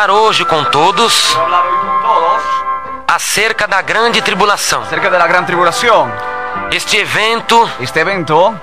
falar hoje com todos acerca da grande tribulação. Acerca de la gran tribulación. Este evento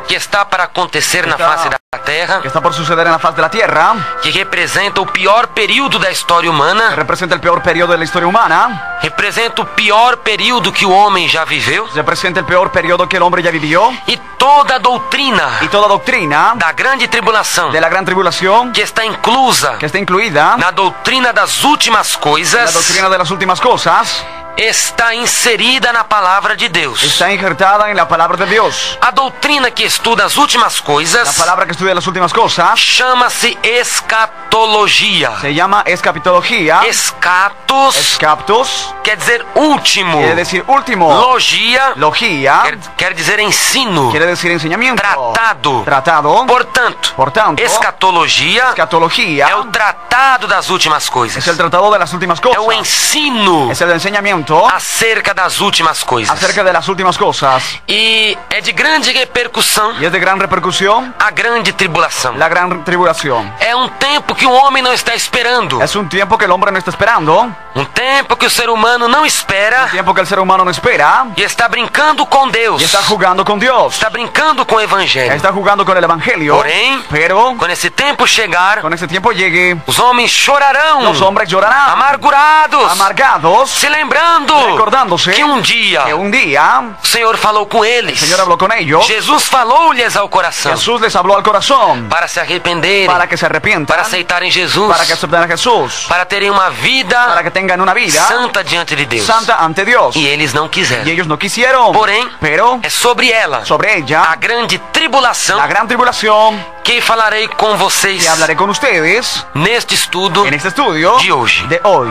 que está para acontecer na face da Terra, que está por suceder en la faz de la Tierra, que representa o pior período da história humana, representa el peor periodo de la historia humana, representa o pior período que o homem já viveu, representa el peor periodo que el hombre ya vivió, e toda a doutrina y toda doctrina da grande tribulação, de la gran tribulación, que está incluída na na doutrina das últimas coisas, doctrina de las últimas cosas, está inserida na palavra de Deus. está injertada en la palabra de Dios. A doutrina que estuda as últimas La coisas palabra que estudia las últimas cosas chama-se escatologia. se llama escatología. Escatos Escaptos quer dizer último. quiere decir último. Logia Logía quer dizer ensino, quiere decir enseñamiento. tratado. Tratado. Por tanto, escatologia Escatología é o tratado das últimas coisas. es el tratado de las últimas É o cosas. ensino Es el enseñamiento acerca das últimas coisas. acerca de las últimas cosas. E é de grande repercussão Y es de gran repercusión a grande tribulação. la gran tribulación. É um tempo que o homem não está esperando. Es un tiempo que el hombre no está esperando. Um tempo que o ser humano não espera Tiempo que el ser humano no espera. e está brincando com Deus. Y está jugando con Dios. Está brincando com o evangelho. Está jugando con el evangelio. Porém, Pero quando esse tempo chegar, cuando ese tiempo llegue, os homens chorarão, los hombres llorarán, amargurados, amargados, se lembrando recordándose que um dia que un día o Senhor falou com eles. el Señor habló con ellos. Jesus falou-lhes ao coração Jesús les habló al corazón para se arrependerem, para que se arrepientan, para aceitarem Jesus, para que acepten a Jesús, para terem uma vida para que tengan una vida santa diante de Deus. santa ante Dios. E eles não quiseram. Y ellos no quisieron. Porém, Pero é sobre ela, sobre ella, a grande tribulação, la gran tribulación, que falarei com vocês que hablaré con ustedes neste estudo en este estudio de hoje. de hoy.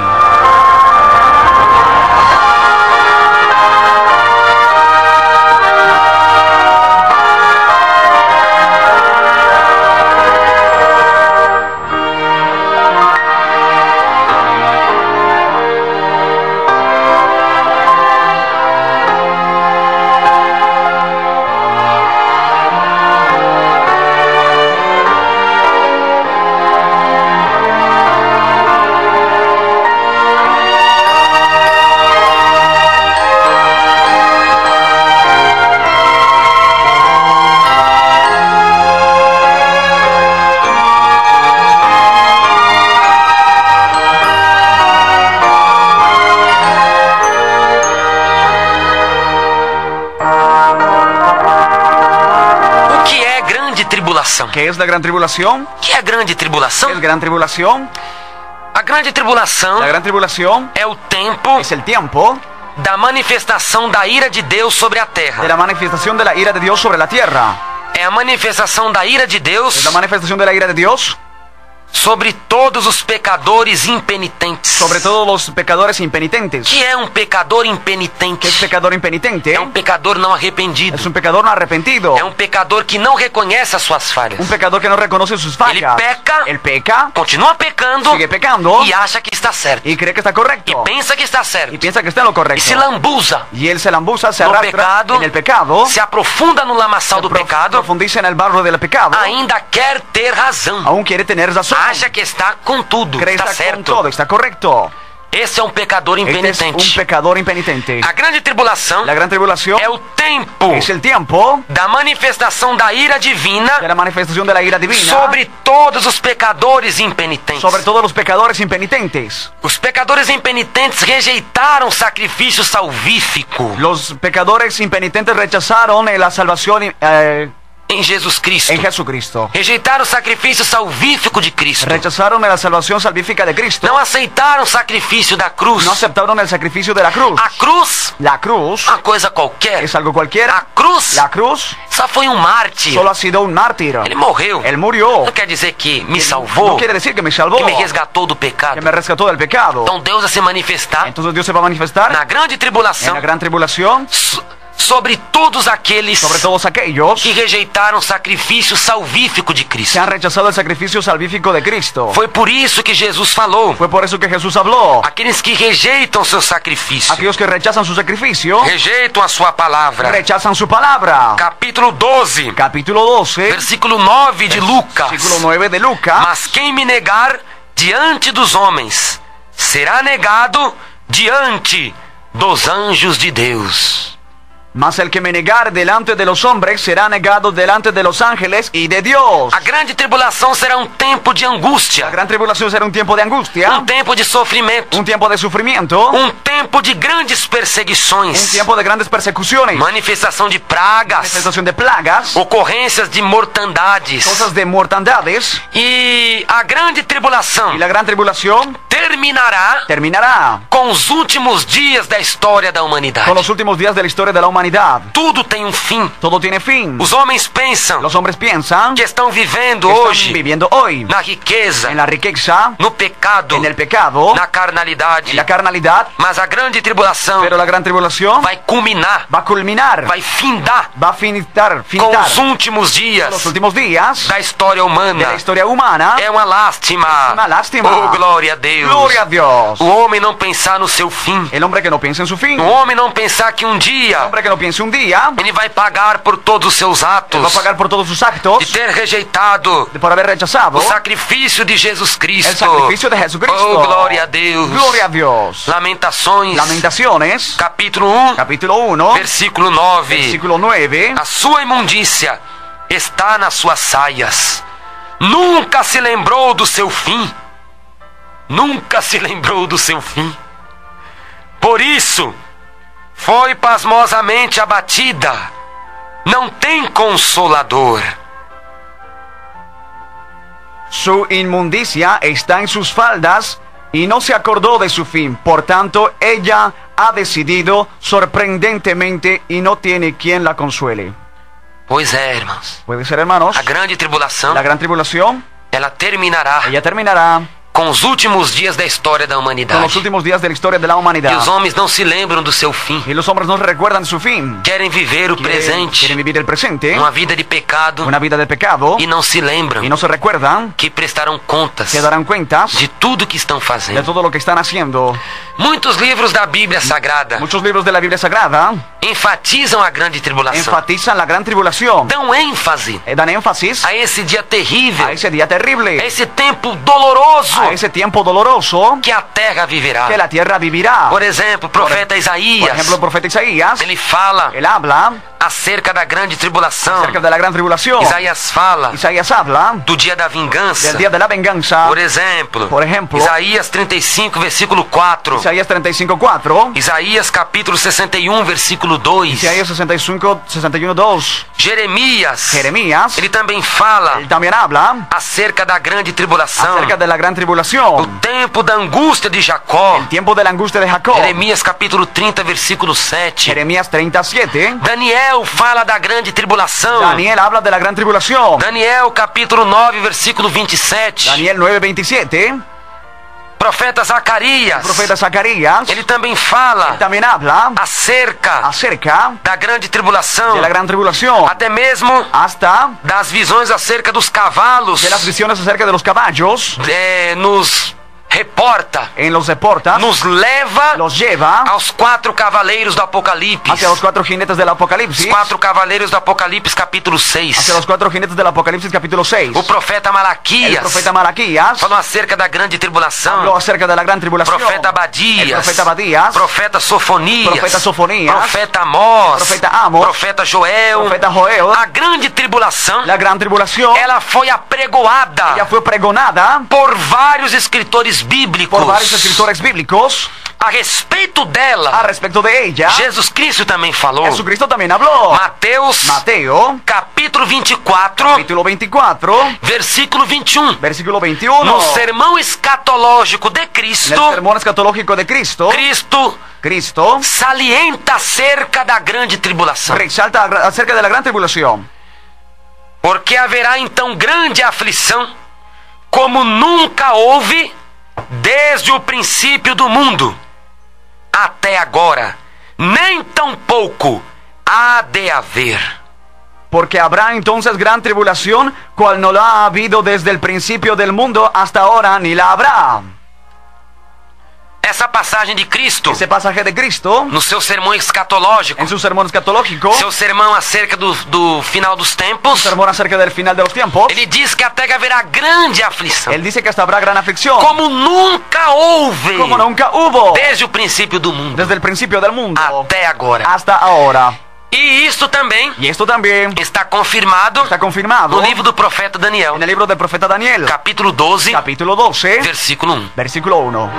¿Qué es la gran tribulación? Que é a grande tribulação? ¿Qué es gran tribulación? A grande tribulação La gran tribulación é o tempo es el tiempo da manifestação da ira de Deus sobre a de terra. la manifestación de la ira de Dios sobre la tierra. É a manifestação da ira de Deus Es la manifestación de la ira de Dios sobre todos os pecadores impenitentes. sobre todos los pecadores impenitentes. Que é um pecador ¿Qué impenitente? es pecador impenitente? É um pecador não arrependido. Es un pecador no arrepentido. É um pecador que não reconhece as suas falhas. Un pecador que no reconoce sus Ele fallas. peca, Él peca, continua pecando sigue pecando e acha que está certo. y cree que está correcto. E pensa que está Y certo. piensa que está en lo E correcto. se lambuza, Y él se lambuza, se no arrastra pecado, en el pecado, se aprofunda no lamaçal do pecado, profundiza en el barro del pecado, ainda quer ter razão. aún quiere tener razón. Acha que está com tudo, Cree está estar con certo. todo, está correcto. Esse é um pecador Este es impenitente. un pecador impenitente. A grande tribulação La gran tribulación é o tempo es el tiempo da manifestação da ira divina de la manifestación de la ira divina sobre todos os pecadores impenitentes. sobre todos los pecadores impenitentes. Os pecadores impenitentes rejeitaram o sacrifício salvífico Los pecadores impenitentes rechazaron la salvación em Jesus Cristo. en Jesucristo. Rejeitaram o sacrifício salvífico de Cristo. Rechazaron la salvación salvífica de Cristo. Não aceitaram o sacrifício da cruz. No aceptaron el sacrificio de la cruz. A cruz, La cruz uma coisa qualquer. es algo cualquiera. A cruz La cruz só foi um mártir. solo ha sido un mártir. Ele morreu. Él murió. Não quer dizer que me No salvou, quiere decir que me salvó, que me resgatou do pecado. que me rescató del pecado. Então Deus vai se manifestar Entonces Dios se va a manifestar na grande en tribulação la gran tribulación sobre todos aqueles sobre todos aquellos que rejeitaram o sacrifício salvífico de que Cristo. han rechazado el sacrificio salvífico de Cristo. Foi por isso que Jesus falou: Fue por eso que Jesús habló. aqueles que rejeitam seu sacrifício, Aquellos que rechazan su sacrificio, rejeitam a sua palavra. rechazan su palabra. Capítulo 12, Capítulo 12, versículo 9 de Lucas. versículo 9 de Lucas. Mas quem me negar diante dos homens, será negado diante dos anjos de Deus. Mas el que me negar delante de los hombres será negado delante de los ángeles y de Dios. A grande tribulação será um tempo de La angústia, gran tribulación será un tiempo de angustia, um tempo de sofrimento, un tiempo de sufrimiento, um tempo de grandes un perseguições, tiempo de grandes persecuciones, manifestação de pragas, manifestación de plagas, ocorrências de mortandades. cosas de mortandades. E a grande tribulação Y la gran tribulación terminará terminará com os últimos dias da história da humanidade. con los últimos días de la historia de la humanidad. Tudo tem um fim. Todo tiene fin. Os homens pensam Los hombres piensan que estão vivendo que están hoje viviendo hoy na riqueza, en la riqueza, no pecado, en el pecado, na carnalidade. en la carnalidad, Mas a grande tribulação pero la gran tribulación vai culminar, va a culminar, vai findar va a finitar com os últimos dias los últimos días da história de humana. la historia humana. É uma lástima. Una lástima. Oh, glória a Deus. Gloria a Dios. O homem não pensar no seu fim. El hombre que no piensa en su fin, O el homem não pensar que um dia hombre que no piense un día, ele vai pagar por todos os seus va a atos, pagar por todos sus de actos, ter rejeitado por haber rechazado o sacrifício de Jesus el Cristo. sacrificio de Jesucristo. Oh, glória a Deus. Gloria a Dios. Lamentações, Lamentaciones, capítulo 1, capítulo 1, versículo 9. versículo 9. A sua imundícia está nas suas saias. Nunca se lembrou do seu fim. Nunca se lembrou do seu fim. Por isso, foi pasmosamente abatida. Não tem consolador. Su inmundicia está en sus faldas y no se acordó de su fin. Por tanto, ella ha decidido sorprendentemente y no tiene quien la consuele. Pois é, irmãos. Puede ser, hermanos, A grande tribulação, la gran tribulación, ela terminará ella terminará com os últimos dias da história da con los humanidade. últimos días de la historia de la E humanidad. os homens não se lembram do seu fim. Y los hombres no recuerdan su fin. Querem viver o Quieren presente, vivir el presente, uma vida de pecado, una vida de pecado, e não se lembram y no se recuerdan, que prestarão contas se darán cuentas de tudo que estão de fazendo. todo lo que están haciendo. Muitos livros da Bíblia Sagrada Muchos libros de la Biblia Sagrada enfatizam a grande tribulação. enfatizan la gran tribulación, Dão ênfase dan énfasis a esse dia terrível, a ese día a terrible, esse tempo doloroso a ese tiempo doloroso que a terra viverá. que la tierra vivirá. Por exemplo, o profeta Por Isaías, ejemplo, el profeta Isaías, ele fala él habla acerca da grande tribulação. acerca de la gran tribulación. Isaías fala Isaías habla do dia da vingança. del día de la venganza. Por exemplo, Isaías 35, versículo 4. Isaías 35:4. Isaías capítulo 61, versículo 2. Isaías 61:2. Jeremias, ele também fala Él también habla acerca da grande tribulação. acerca de la gran O tribulación, tempo da angústia de Jacó. el tiempo de la angustia de Jacob. Jeremias capítulo 30, versículo 7. Jeremías 37. Daniel fala da grande tribulação. Daniel habla de la gran tribulación. Daniel capítulo 9, versículo 27. Daniel 9:27. Profeta Zacarias, El profeta Zacarías ele também fala también habla acerca acerca da grande tribulação, de la gran tribulación, até mesmo hasta das visões acerca dos cavalos. de las visiones acerca de los caballos. Nos reporta, En los deporta, nos leva los lleva aos 4 cavaleiros do Apocalipse. hacia los 4 jinetes del Os Apocalipsis. 4 cavaleiros do Apocalipse capítulo 6. Hacia los 4 jinetes del Apocalipsis capítulo 6. O profeta El Malaquias profeta Malaquías falou acerca da grande tribulação. habló acerca de la gran tribulación. Profeta El Abadias, profeta Abadías, profeta Sofonias, profeta Sofonías, profeta Amós, profeta Amos, profeta Joel. profeta Joel. A grande tribulação, La gran tribulación, ela foi apregoada ella fue pregonada por vários escritores bíblicos. por varios escritores bíblicos. A respeito A dela, respecto de ella, Jesus Cristo também falou. Jesucristo también habló. Mateus, Mateo, capítulo 24, capítulo 24, versículo 21. versículo 21. No sermão escatológico de En el Cristo, sermón escatológico de Cristo, Cristo salienta acerca da grande tribulação. resalta acerca de la gran tribulación. Porque haverá então grande aflição, como nunca houve desde o princípio do mundo até agora, nem tampouco há de haver. Porque habrá entonces gran tribulación, cual no la ha habido desde el principio del mundo hasta ahora, ni la habrá. essa passagem de Cristo ese pasaje de Cristo no seu sermão escatológico, en su sermón escatológico, seu sermão acerca do final dos tempos, sermón acerca del final de los tiempos, ele diz que até que haverá grande aflição, él dice que hasta habrá gran aflicción, como nunca houve como nunca hubo desde o princípio do mundo desde el principio del mundo até agora. hasta ahora. E isto também Y esto también está confirmado está confirmado no livro do profeta Daniel, en el libro del profeta Daniel, capítulo 12, capítulo 12, versículo 1. versículo 1.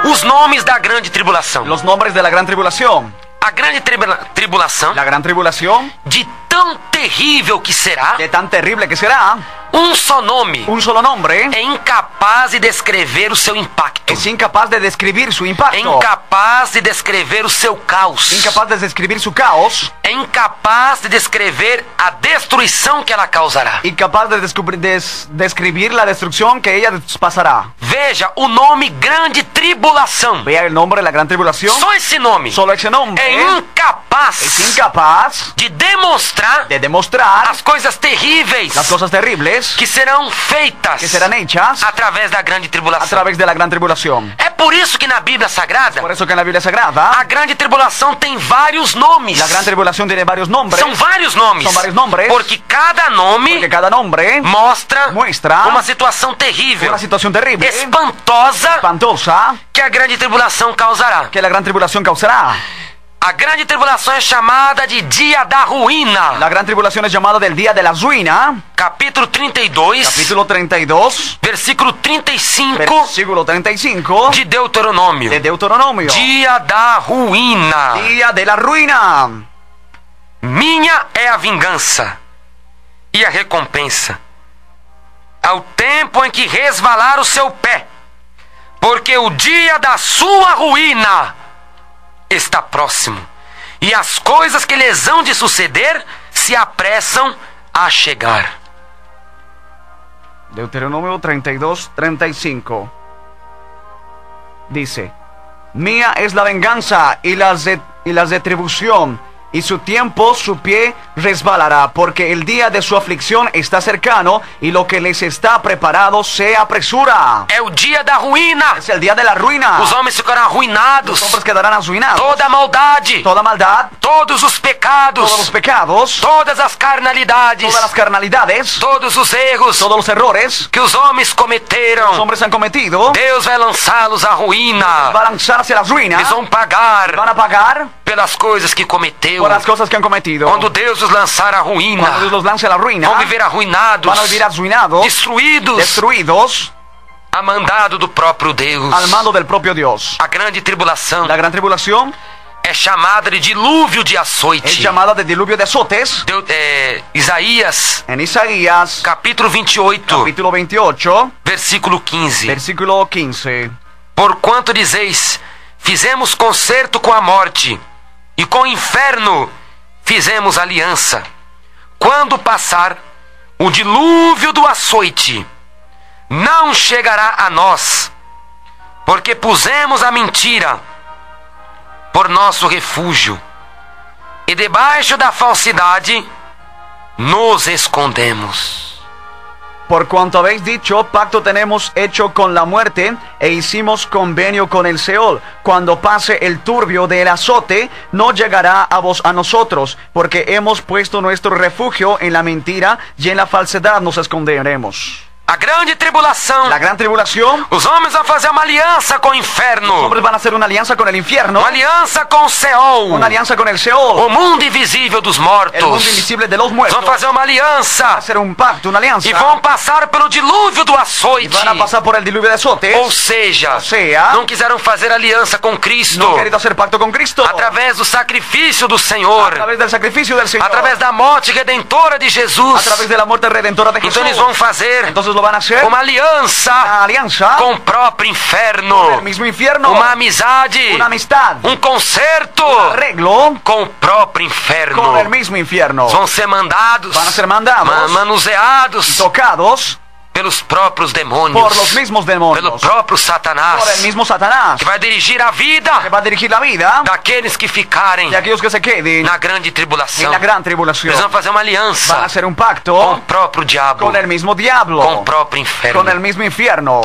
Os nomes da grande tribulação. Los nombres de la gran tribulación. A grande tribulação, La gran tribulación, de tão terrível que será, que tan terrible que será, um só nome un solo nombre é incapaz de descrever o seu impacto. es incapaz de describir su É impacto, incapaz de descrever o seu caos. incapaz de describir su caos, É incapaz de descrever a destruição que ela causará. incapaz de describir la destrucción que ella pasará. Veja o nome grande tribulação. Vea el nombre de la gran tribulación, Só esse nome solo ese nombre é es incapaz incapaz de demonstrar de demostrar as coisas terríveis las cosas terribles que serão feitas que serán hechas através da grande a tribulação. través de la gran tribulación. É por isso que na Bíblia Sagrada, Por eso que en la Biblia Sagrada, a grande tribulação tem vários nomes. la gran tribulación tiene varios nombres, São vários nomes. São vários nombres. Porque cada nome porque cada nombre mostra muestra uma situação terrível, una situación terrible, espantosa, espantosa, que a grande tribulação causará. que la gran tribulación causará. A grande tribulação é chamada de Dia da Ruína. La gran tribulación es llamada del día de la ruina, Capítulo 32, capítulo 32, versículo 35 versículo 35 de Deuteronômio. de Deuteronomio. Dia da ruína. Día de la ruina. Minha é a vingança e a recompensa, ao tempo em que resvalar o seu pé, porque o dia da sua ruína está próximo, e as coisas que lhes hão de suceder se apressam a chegar. Deuteronomio 32, 35. Dice: Mía es la venganza y las retribución, y su tiempo su pie resbalará, porque el día de su aflicción está cercano, y lo que les está preparado se apresura. É o dia da ruína. Es el día de la ruina. Os homens ficarão arruinados. Los hombres quedarán arruinados. Toda a maldade, Toda maldad, todos os pecados, todos los pecados, todas as carnalidades, todas las carnalidades, todos os erros todos los errores que os homens que los cometeram, hombres han cometido, Deus vai lançá-los à ruína. va a lanzarse a la ruina. Eles vão pagar Van a pagar pelas coisas que cometeu. por las cosas que han cometido. Quando Deus os lançar à ruína, Cuando Dios los lance a la ruina, vão viver arruinados, van a vivir arruinados, destruídos, destruidos, a mandado do próprio Deus. al mando del propio Dios. A grande tribulação La gran tribulación é chamada de dilúvio de es açoite. llamada de diluvio de azotes. Isaías, En Isaías, capítulo 28, capítulo 28, versículo 15. versículo 15. Porquanto dizeis, fizemos concerto com a morte, e com o inferno fizemos aliança. Quando passar o dilúvio do açoite, não chegará a nós, porque pusemos a mentira por nosso refúgio, e debaixo da falsidade nos escondemos. Por cuanto habéis dicho, pacto tenemos hecho con la muerte, e hicimos convenio con el Seol. Cuando pase el turbio del azote, no llegará a nosotros, porque hemos puesto nuestro refugio en la mentira, y en la falsedad nos esconderemos. A grande tribulação. La gran tribulación. Os homens vão fazer uma aliança com o Los inferno. hombres van a hacer una alianza con el infierno. Uma aliança com o Seol. Una alianza con el Seol. O mundo invisível dos El mundo mortos. invisible de los Vão muertos. fazer uma aliança. Hacer un pacto, una alianza. E vão passar pelo dilúvio do Y açoite. van a pasar por el diluvio de azotes. Ou seja, sea, não quiseram fazer aliança com Cristo. No han querido hacer pacto con Cristo. Através do sacrifício do A Senhor. través del sacrificio del Señor. Através da morte redentora de A Jesus. través de la muerte redentora de Jesús. Então eles vão fazer Entonces lo van a hacer. uma aliança Una alianza com o próprio con inferno. el mismo infierno. Uma amizade. Una amistad. Concerto Arreglo com o próprio inferno. con el mismo infierno. Vão ser mandados. Van a ser mandados. Manuseados Tocados pelos próprios demônios. por los mismos demonios. Pelo próprio Satanás. Por el mismo Satanás. Que vai dirigir a vida Que va a dirigir la vida daqueles que ficarem de aquellos que se queden na grande en tribulação. la gran tribulación. Eles vão fazer uma Van a aliança hacer un com o pacto próprio diabo. con el mismo diablo. Com o próprio inferno. Con el mismo infierno.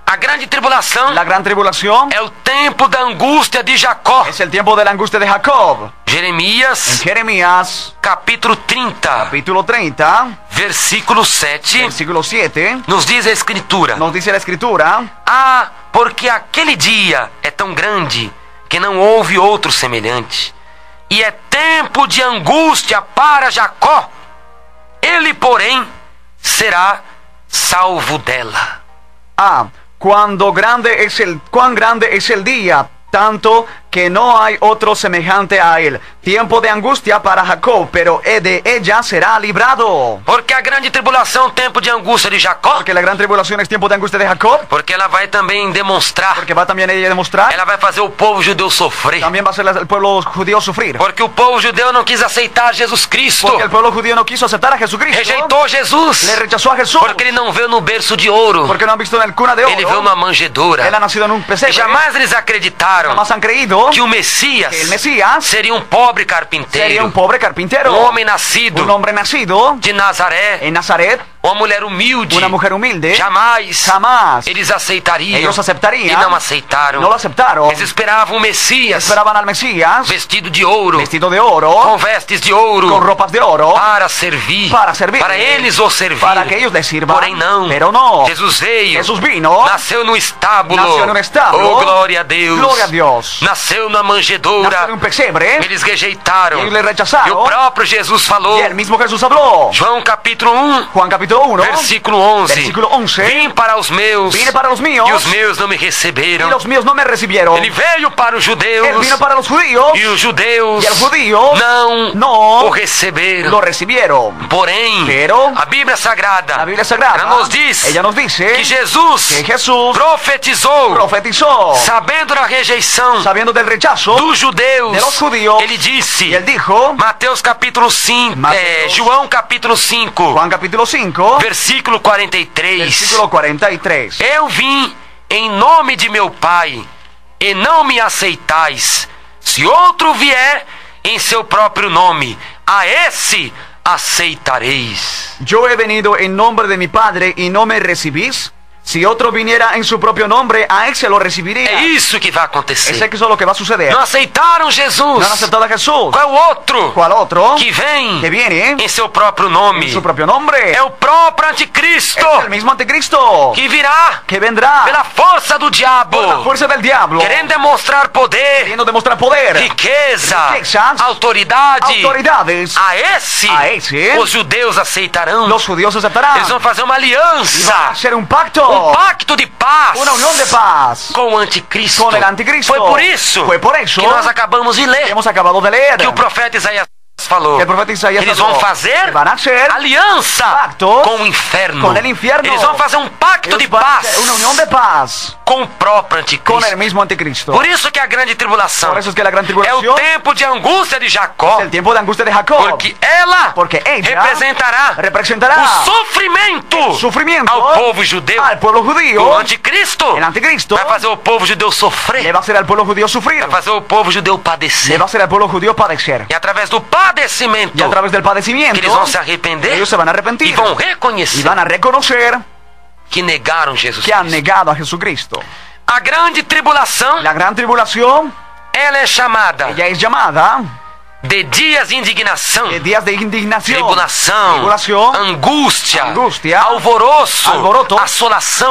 A grande tribulação La gran tribulación é o tempo da angústia de Jacó. es el tiempo de la angustia de Jacob. En Jeremias, Jeremías, capítulo 30, capítulo 30, versículo 7, versículo 7, nos diz a Escritura: nos dice la Escritura: Ah, porque aquele dia é tão grande que não houve outro semelhante, e é tempo de angústia para Jacó, ele, porém, será salvo dela. cuán grande es el día, tanto que no hay otro semejante a él. Tiempo de angustia para Jacob, pero de ella será librado. Porque a grande tribulação é o tempo de angústia de Jacó. Porque la gran tribulación es tiempo de angustia de Jacob. Porque ela vai também demonstrar. Porque va también ella a demostrar. Ela vai fazer o povo judeu sofrer. También va a hacer el pueblo judío sufrir. Porque o povo judeu não quis aceitar Jesus Cristo. Porque el pueblo judío no quiso aceptar a Jesucristo. Rejeitou Jesus. Le rechazó a Jesús. Porque ele não veio no berço de ouro. Porque no han visto en el cuna de oro. Ele veio numa manjedoura. Él ha nacido en un E pesebre. jamais eles acreditaram Jamás han creído que o Messias que el Mesías seria um pobre sería carpinteiro, un pobre carpintero. um homem nascido Un hombre nacido de Nazaré, en Nazaret. uma mulher humilde. Una mujer humilde. Jamás eles aceitariam. Ellos aceptarían. E não aceitaram. No lo aceptaron. Eles esperavam o Messias Esperaban al Mesías vestido de ouro, vestido de oro, com vestes de ouro, con ropas de oro, para servir, para eles o servir, para que ellos les sirvan. Porém não, Pero no. Jesus veio, Jesús vino, nasceu no estábulo, nació en un establo. oh glória a Deus, Gloria a Dios. nasceu na manjedoura, Nació en un pesebre. eles rejeitaram, Ellos le rechazaron. e o próprio Jesus falou, Y el mismo Jesús habló. João capítulo 1, Juan capítulo 1, versículo 11, versículo 11. vim para os meus, Vine para los míos, e os meus não me y receberam, los míos no me recibieron. ele veio para os judeus, Él vino para los judíos, e os judeus y los judíos não o no receberam. lo recibieron. Porém, Pero a Bíblia Sagrada, la Biblia Sagrada, ela nos diz ella nos dice que Jesus que Jesús profetizou, profetizó, sabendo da rejeição sabiendo del rechazo dos judeus, de los judíos, ele disse, y él dijo, Mateus capítulo 5, Mateus, João capítulo 5, Juan capítulo 5, versículo 43, versículo 43. Eu vim em nome de meu Pai, e não me aceitais. Se outro vier em seu próprio nome, a esse aceitareis. Yo he venido en nombre de mi Padre y no me recibís. Si otro viniera en su propio nombre, a él se lo recibiría. É isso que vai acontecer. Es que eso es lo que va a suceder. Não aceitaram Jesus. No han aceptado a Jesús. Qual é o outro? ¿Cuál otro? Que vem Que viene em seu próprio nome. en su propio nombre. É o próprio anticristo Es el mismo anticristo que virá que vendrá pela força do diabo, por la fuerza del diablo, querendo demonstrar poder, queriendo demostrar poder, riqueza, riquezas, autoridade. autoridades. A esse os judeus aceitarão. Los judíos aceptarán. Eles vão fazer uma Y van a aliança, hacer un pacto, um pacto de paz una unión de paz com o anticristo. con el anticristo. Foi por isso que nós acabamos de ler hemos acabado de leer que o profeta Isaías falou. que el profeta Isaías Eles habló, vão fazer que van a hacer aliança pactos com o inferno. con el infierno. Eles vão fazer um pacto Ellos de van a paz hacer una unión de paz com o próprio anticristo. con el mismo anticristo. Por isso que a grande tribulação Por eso es que la gran é tribulación o tempo de angústia de Jacó, es el tiempo de angustia de Jacob, porque ela representará representará o sofrimento sufrimiento ao povo judeu. al pueblo judío. O anticristo El anticristo vai fazer o povo judeu le sofrer, va a hacer al pueblo judío sufrir, vai fazer o povo judeu le padecer. va a hacer al pueblo judío padecer. E através do padecimento Y a través del padecimiento, que eles vão se arrepender ellos se van a arrepentir e vão y reconhecer van a reconocer que negaram Jesus que han Cristo. negado a Jesucristo. A grande tribulação, La gran tribulación, ela é chamada ella es llamada de dias de indignação, de días de indignación, tribulação, angústia, alvoroço,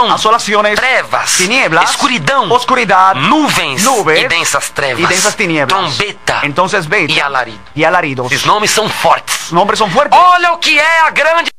asolaciones, trevas, tinieblas, escuridão, oscuridad, nubens nubes e densas trevas, y densas tinieblas, trombeta entonces beta e alarido. y alaridos. Esses nomes são fortes. Los nombres son fuertes. Olha o que é a grande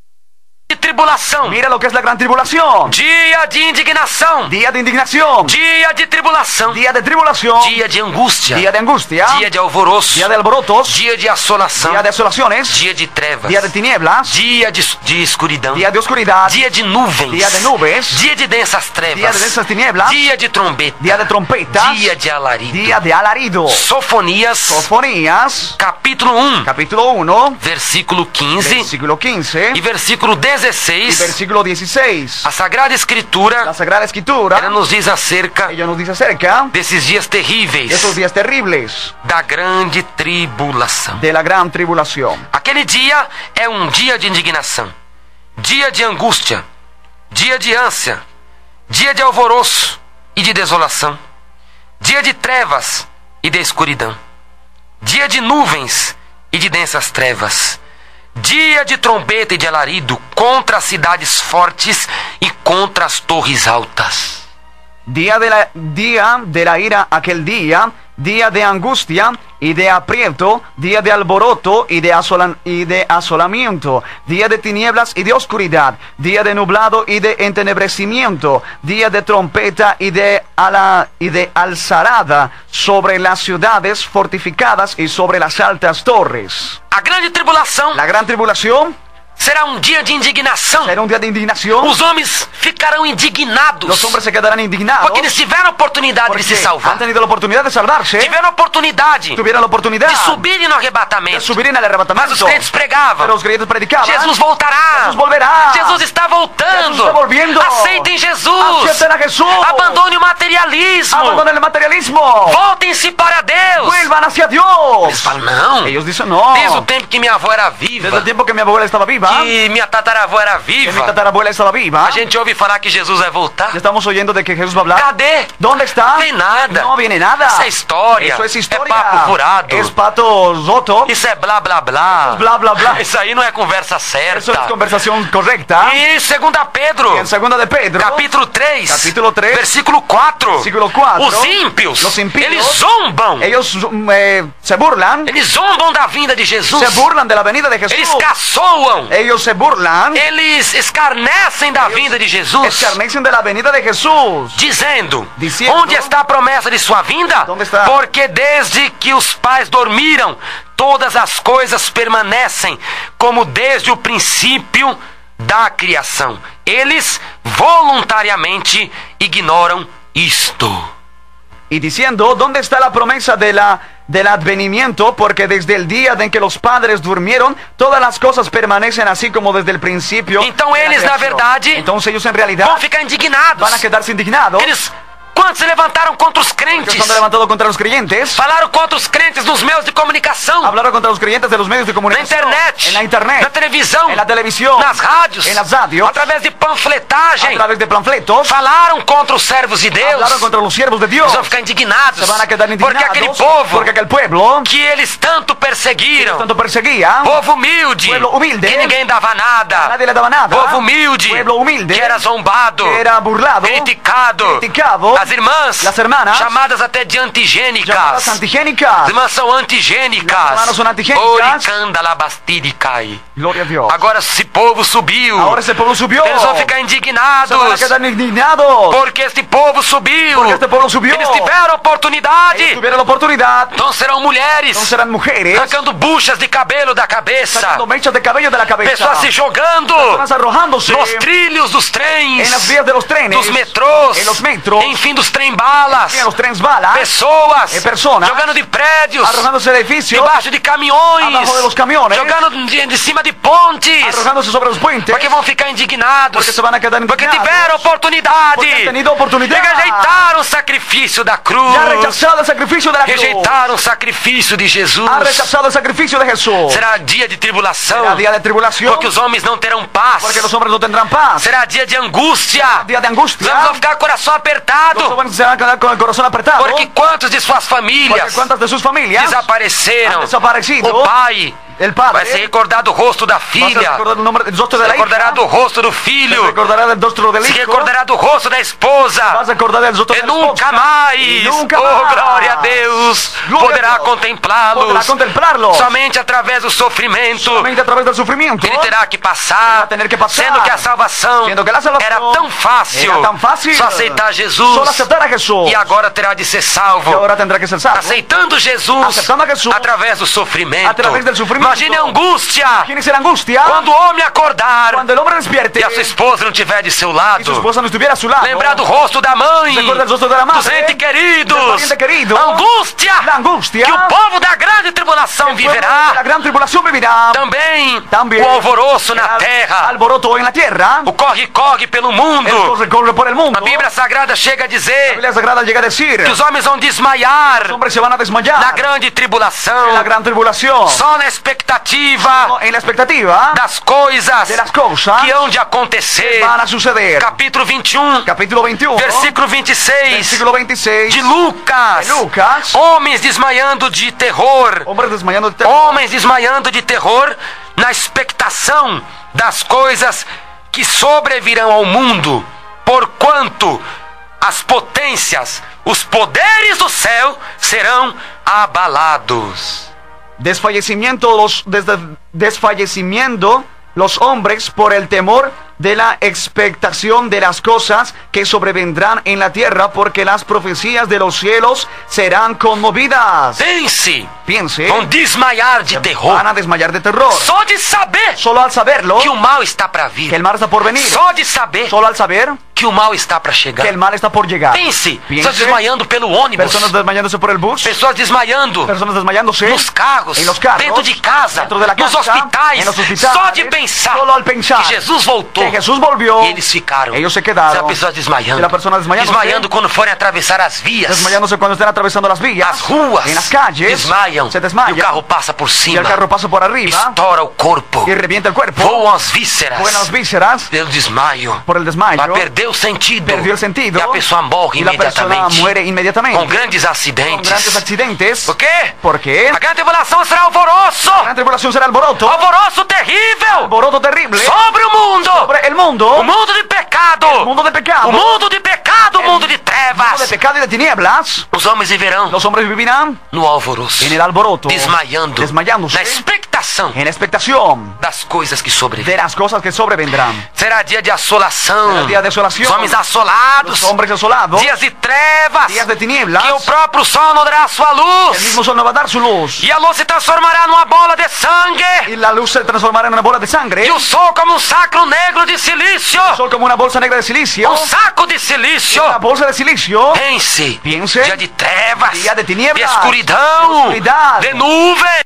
tribulação. Mira lo que es la gran tribulación. Dia de indignação, Día de indignación, dia de tribulação, día de tribulación, dia de angústia, día de angustia, dia de alvoroço, día de alborotos, dia de assolação, día de asolaciones, dia de trevas, día de tinieblas, dia de escuridão, día de oscuridad, dia de nuvens, día de nubes, dia de densas día de trevas, densas tinieblas, dia de trombeta, día de trompetas, dia de alarido. día de alarido. Sofonias, Sofonías, capítulo 1, capítulo 1, versículo 15 versículo 15 e versículo y 16. versículo 16. A Sagrada Escritura, La Sagrada ela Escritura, nos diz acerca ella nos dice acerca desses dias de terríveis, esos días terribles, da grande tribulação. de la gran tribulación. Aquele dia é um dia de indignação, dia de angústia, dia de ânsia, dia de alvoroço e de desolação, dia de trevas e de escuridão, dia de nuvens e de densas trevas, dia de trombeta e de alarido contra as cidades fortes e contra as torres altas. Día de la ira aquel día, día de angustia y de aprieto, día de alboroto y de asolamiento, día de tinieblas y de oscuridad, día de nublado y de entenebrecimiento, día de trompeta y de alzarada sobre las ciudades fortificadas y sobre las altas torres. A grande tribulação La gran tribulación será um dia de indignação. será un día de indignación. Os homens ficarão indignados Los hombres se quedarán indignados porque eles tiveram a oportunidade de se porque salvar, han tenido la oportunidad de salvarse, tiveram a oportunidade tuvieron la oportunidad de subirem no de arrebatamento. subir en el Mas os arrebatamiento. crentes pregavam: Pero los creyentes predicaban: Jesus voltará, Jesús volverá. Jesus está voltando, Jesus está volviendo. aceitem Jesus, Acepten a Jesús. abandone o materialismo, Abandonen el materialismo. voltem-se para Deus. Vuelvan hacia Eles Dios. falam: não, Ellos dicen no. desde o tempo que minha avó era Desde viva, el tiempo que mi abuela estaba viva, que minha tataravó era que mi viva, tatarabuela estaba viva, a gente ouve falar que Jesus vai voltar. ya estamos oyendo de que Jesús va a hablar. Cadê? ¿Dónde está? Não tem nada. No viene nada. Isso é história. Eso es historia. É papo furado. Es pato roto. Isso é blá blá blá. Bla bla bla. Isso aí não é conversa Eso certa. es conversación correcta. E 2 Pedro, En segunda de Pedro, capítulo 3, Capítulo 3, versículo 4. versículo 4, Os ímpios, los impíos, eles zombam. ellos se burlan. Eles zombam da vinda de Jesus. Se burlan de la venida de Jesús. Eles caçoam. Ellos se burlan. Eles escarnecem da vinda de Jesus, Escarnecen de la venida de Jesús. dizendo: Dizendo, onde está a promessa de sua vinda? Onde está? Porque desde que os pais dormiram, todas as coisas permanecem como desde o princípio da criação. Eles voluntariamente ignoram isto. Y diciendo: ¿dónde está la promesa del advenimiento? Porque desde el día en que los padres durmieron, todas las cosas permanecen así como desde el principio. Então de la eles, na creación. verdade, Entonces ellos en realidad vão ficar indignados. van a quedarse indignados. Eles, quantos se levantaram contra os Que crentes? se han levantado contra los creyentes. Falaram contra os crentes nos meios de comunicação, Hablaron contra los creyentes de los medios de na comunicación. internet, En la internet. na televisão, En la televisión. nas rádios, En las radios. através de A panfletagem. través de panfletos. Falaram contra os servos de Deus. Hablaron contra los siervos de Dios. Eles vão ficar indignados. Se van a quedar Porque indignados. aquele povo Porque aquel pueblo que eles tanto perseguiram, tanto perseguía. povo humilde, Pueblo humilde, que ninguém dava nada, Nadie le daba nada. povo humilde, Pueblo humilde, que era zombado, que era burlado, criticado, criticado. as irmãs, Las hermanas, chamadas até de llamadas antigênicas. antigénicas. As irmãs são antigênicas. Las hermanas son antigénicas. Oricanda labastidicai. Gloria a Dios. Agora esse povo subiu. Ahora ese pueblo subió. Eles vão ficar Se van a indignados. quedar indignados. Porque este povo subiu. Porque este pueblo subió. Eles tiveram oportunidade. Ellos tuvieron la oportunidad. Então serão mulheres Entonces serán mujeres arrancando buchas de cabelo da cabeça. sacando mechas de cabello de la cabeza. Pessoas se jogando Personas arrojándose nos trilhos dos trens, en las vías de los trenes, dos metrôs, en los metros, enfim, dos trem-balas. en los trenes balas, Pessoas personas jogando de prédios, arrojándose de edificios, debaixo de caminhões, abajo de los camiones, jogando de cima de pontes, arrojándose sobre los puentes, porque vão ficar indignados, porque se van a quedar porque indignados, tiveram oportunidade, porque han tenido oportunidad, e rejeitaram o sacrifício da cruz, ya rechazado el sacrificio de la cruz, rejeitaram o sacrifício de Jesus. ha rechazado el sacrificio de Jesús. Será dia de tribulação, Será día de tribulación, porque os homens não terão paz. porque los hombres no tendrán paz. Será dia de angústia, Día de angustia, os homens vão ficar com o coração apertado, los jóvenes se van a quedar con el corazón apretado. Porque quantos de suas Porque famílias cuántas de sus familias desapareceram? han desaparecido. O pai El padre vai se recordar do rosto da va a filha, recordar el nombre del rostro de se la recordará hija, do rosto do se filho, recordará del rostro del se hijo, recordará do rosto da va a esposa. recordar del rostro E de la nunca esposa. mais, Y nunca oh más. glória a Deus, Glória poderá a Deus. Podrá contemplá-los contemplarlos somente através do sofrimento. solamente a través del sufrimiento. Ele terá que Va passar, a tener que pasar. sendo que a salvação Sendo que a salvação era tão fácil, era tan fácil. só aceitar Jesus, Solo aceptar a Jesús. e agora terá de ser Y salvo, ahora tendrá que ser salvo. aceitando Jesus Aceptando a Jesús através do sofrimento. através del sufrimiento. Imagine a angústia Imagínese la angustia quando o homem acordar cuando el hombre despierte e a sua esposa não estiver de seu y su lado. esposa no estuviera a su lado. Lembrar do rosto da mãe, Recuerda el rostro de la madre, dos entes del queridos, pariente querido, angústia la angustia que o povo da grande tribulação el pueblo de la viverá. gran tribulación vivirá. Também También o alvoroço na el terra, alboroto en la tierra, o corre-corre pelo el mundo. corre por el mundo. A Bíblia Sagrada chega a La dizer Biblia Sagrada llega a decir que os homens vão desmaiar los hombres se van a desmayar na grande en la tribulação, gran tribulación, só na expectativa en la expectativa das coisas de las cosas que hão de acontecer. van a suceder. Capítulo 21, Capítulo 21, versículo 26 versículo 26 de Lucas. de Lucas. Homens desmaiando de terror, Hombres desmayando de terror, homens desmaiando de terror na expectação das coisas que sobrevirão ao mundo, porquanto as potências, os poderes do céu serão abalados. desfallecimiento los hombres por el temor de la expectación de las cosas que sobrevendrán en la tierra, porque las profecías de los cielos serán conmovidas. Piense, Piense, vão desmaiar de terror, van a desmayar de terror. só de saber Solo al saberlo que o mal está para vir, que el mal está por venir. só de saber Solo al saber que o mal está para chegar. que el mal está por llegar. Pense, Piense, pessoas desmaiando pelo ônibus, personas desmayándose por el bus, pessoas desmaiando personas desmayándose nos carros, en los carros, dentro de casa, dentro de la nos casa, hospitais, en los hospitales. só de pensar Solo al pensar que Jesus voltou que Jesús volvió, e eles ficaram. ellos se quedaron. Será pessoas desmaiando, Y la persona desmayándose, desmaiando quando forem atravessar as vias, desmayándose cuando estén atravesando las vías, as ruas, en las calles, desmaiam, se e o desmayan, carro passa por y cima, el carro pasa por arriba estoura o corpo, y revienta el cuerpo, voam as vísceras, buenas las vísceras, pelo desmaio, por el desmayo, vai perder o sentido, perdió el sentido, e a pessoa morre y la persona imediatamente, muere inmediatamente, com grandes con acidentes. grandes accidentes. Por quê? Porque A grande tribulação será alvoroço, la gran tribulación será alboroto, alvoroço terrível alboroto terrible sobre o mundo sobre el mundo de pecado, de pecado, o mundo de pecado, o mundo de mundo de trevas. pecado y de tinieblas. Os homens viverão Los hombres vivirán no alvoroço, en el alboroto, desmaiando, desmayándose, na expectação en expectación das coisas que sobrevêm. de las cosas que sobrevendrán. Será dia de assolação, Será dia de asolação. os homens assolados, Los hombres asolados, dias de trevas, días de tinieblas, que o próprio sol não dará sua el luz, mismo sol no va a dar su luz, e a luz se transformará numa bola de sangue, y la luz se transformará en una bola de sangre, e o sol como sacro negro de silício, el sol como una bolsa negra de silicio, saco de silício. una bolsa de silicio. Pense, Piense, dia de trevas, dia de tinieblas, de escuridão, de oscuridad, de nuvens,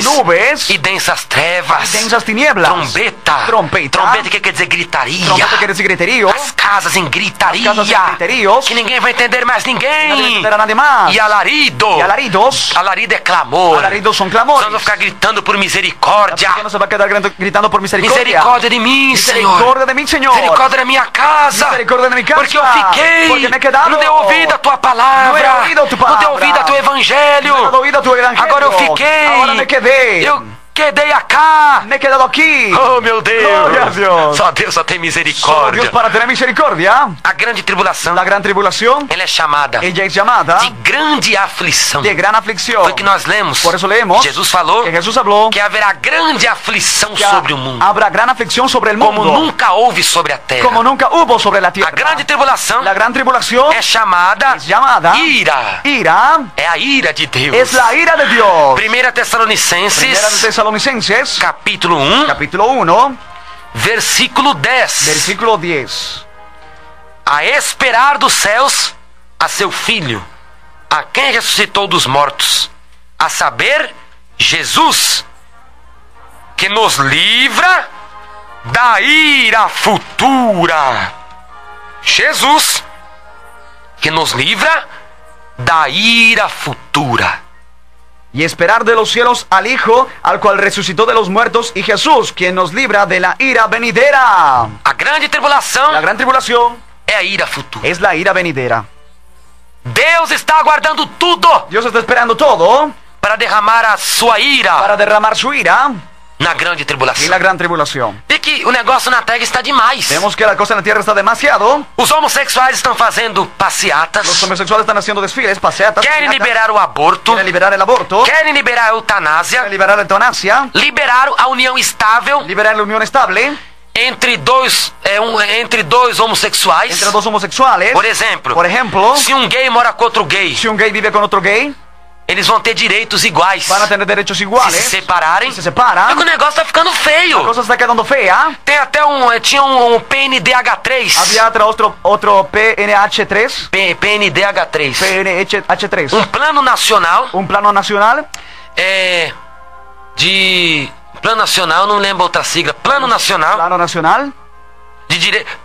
nubes e densas trevas, densas tinieblas, trombeta, trompeta, trombeta que quer dizer gritaria, trompeta quiere decir griterío, as casas em gritaria, as casas em griterios, que ninguém vai entender mais no ninguém, entenderá nadie más, e alarido, y alaridos, alarido é clamor, alaridos son nós clamores, vamos ficar gritando por la misericórdia, persona se va a quedar gritando por misericordia, misericórdia de mim, Senhor, misericordia de mí, Señor, misericórdia da minha casa, misericordia de mi casa, porque eu fiquei, porque me he quedado, não dei ouvido a tua palavra, não he ouído tu não dei palavra, ouvido a teu evangelho, no he oído tu evangelio, agora eu fiquei, ahora me quedé, eu quedei acá. me he quedado aquí, Oh, meu Deus! Glória a Deus. Só Deus só tem solo misericórdia. Dios para tener misericordia. A grande tribulação, La gran tribulación, ela é chamada ella es llamada de grande aflição. de gran aflicción. Foi que nós lemos. Por eso leemos Jesus falou que Jesús habló que haverá grande aflição que sobre o mundo, habrá gran aflicción sobre el como mundo, nunca houve sobre a terra. como nunca hubo sobre la tierra. A grande tribulação La gran tribulación é chamada es llamada ira. ira, É a ira de Deus. es la ira de Dios. 1 Primera de Tessalonicenses, Tesalonicenses, capítulo 1, capítulo 1, versículo 10. versículo 10. A esperar dos céus a seu Filho, a quem ressuscitou dos mortos, a saber, Jesus, que nos livra da ira futura. Jesus, que nos livra da ira futura. Y esperar de los cielos al Hijo, al cual resucitó de los muertos, y Jesús, quien nos libra de la ira venidera. A grande tribulação La gran tribulación é a ira futura. es la ira venidera. Deus está aguardando tudo Dios está esperando todo para derramar a sua ira para derramar su ira na grande en tribulação. la gran tribulación. Vê que o negócio na terra está demais. Vemos que la cosa en la tierra está demasiado. Os homossexuais estão fazendo passeatas, Los homosexuales están haciendo desfiles, paseatas, querem piñatas, liberar o aborto, quieren liberar el aborto, querem liberar a eutanásia, quieren liberar la eutanasia, liberar a união estável liberar la unión estable entre dois homossexuais. entre dos homosexuales. Por exemplo, Por ejemplo, se um gay mora com outro gay, si un gay vive con otro gay, eles vão ter direitos iguais. van a tener derechos Se iguales. se separarem, Se separan, é que o negócio tá ficando la feio. cosa está quedando fea. Tem até tinha PNDH3. Había otro PNH3, PNDH3. PNH3, Um plano nacional un plano nacional Plano Nacional, não lembro outra sigla. Plano Nacional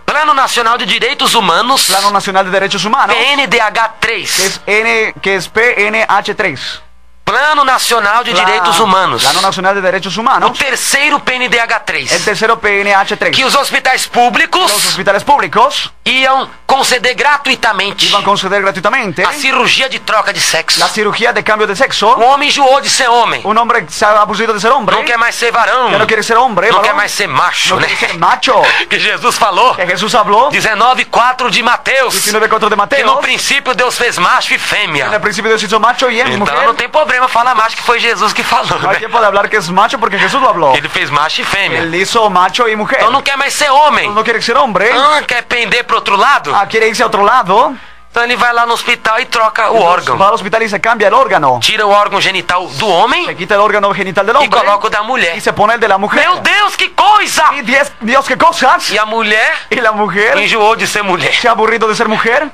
Plano Nacional de Direitos Humanos. Plano Nacional de Derechos Humanos, PNDH3. que es PNH3. Plano Nacional de Direitos Humanos. Plano Nacional de Derechos O Humanos, terceiro el PNDH3. tercero PNH3. Que os hospitais públicos Los hospitales públicos iam conceder gratuitamente iban a conceder gratuitamente a cirurgia de troca de sexo. la cirugía de cambio de sexo. O homem enjoou de ser homem. Un hombre se ha aburrido de ser hombre, Não quer mais ser varão. que no quiere ser hombre, Não varón, quer mais ser macho, no né? quiere ser macho. Que Jesus falou. Que Jesús habló, 19:4 de Mateus. 19:4 de Que no Mateo, princípio Deus fez macho e en fêmea. el principio Dios hizo macho y Então mujer. não tem problema falar macho, que foi Jesus que falou, No hay né? tiempo de hablar que es macho porque Jesús lo habló. Ele fez macho e fêmea. Él hizo macho y mujer. Então não quer mais ser homem. No quiere ser hombre. Quer pender pro outro lado? Quiere irse a otro lado. Então ele vai lá no hospital e troca o órgão. Va al hospital y se cambia el órgano. Tira o órgão genital do homem Se quita el órgano genital del e hombre coloca o da mulher. y se pone el de la mujer. Meu Deus, que coisa! Y Dios, qué cosas. E a mulher Y la mujer enjoou de ser mulher. se ha aburrido de ser mujer.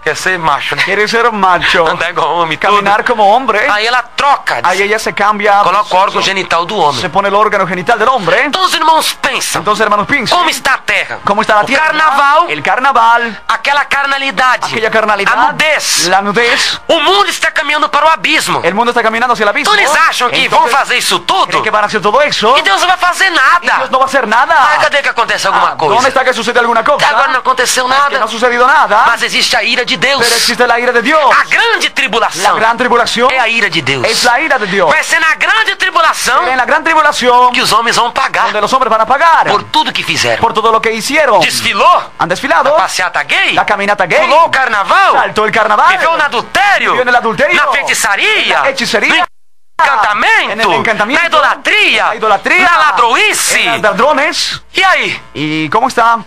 Quer ser macho, né? Quiere ser macho. Andar igual homem, tudo. Caminar como hombre. Aí ela troca, Ahí ella se cambia. coloca o órgão genital do homem. Se pone el órgano genital del hombre. Então os irmãos pensam, Entonces, hermanos, piensen. como está a terra? ¿Cómo está la O tierra? carnaval, El carnaval. aquela carnalidade, Aquella carnalidad. a nudez. La nudez. O mundo está caminhando para o abismo. El mundo está caminando hacia el abismo. Então eles acham que vão fazer isso tudo ¿Creen que van a hacer todo eso? e Deus não vai fazer Dios nada. no va a hacer nada. Cadê que acontece alguma ¿Dónde coisa? está que sucede alguna cosa? Até agora não aconteceu Que no nada. ha sucedido nada. Mas existe a ira de Deus. Pero existe la ira de Dios. A grande La tribulação gran tribulación é a ira de Deus. es la ira de Dios. Vai ser na grande tribulação Pero en la gran tribulación que os homens vão pagar donde los hombres van a pagar por tudo que fizeram. por todo lo que hicieron. Desfilou, Han desfilado, passeata gay, la caminata gay, pulou o carnaval, saltó el carnaval, viveu no adultério, vivió en el adulterio, na feitiçaria, en la hechicería, no encantamento, en el encantamiento, na idolatria, la idolatría, na ladroice. en los ladrones. E aí? ¿Y cómo está?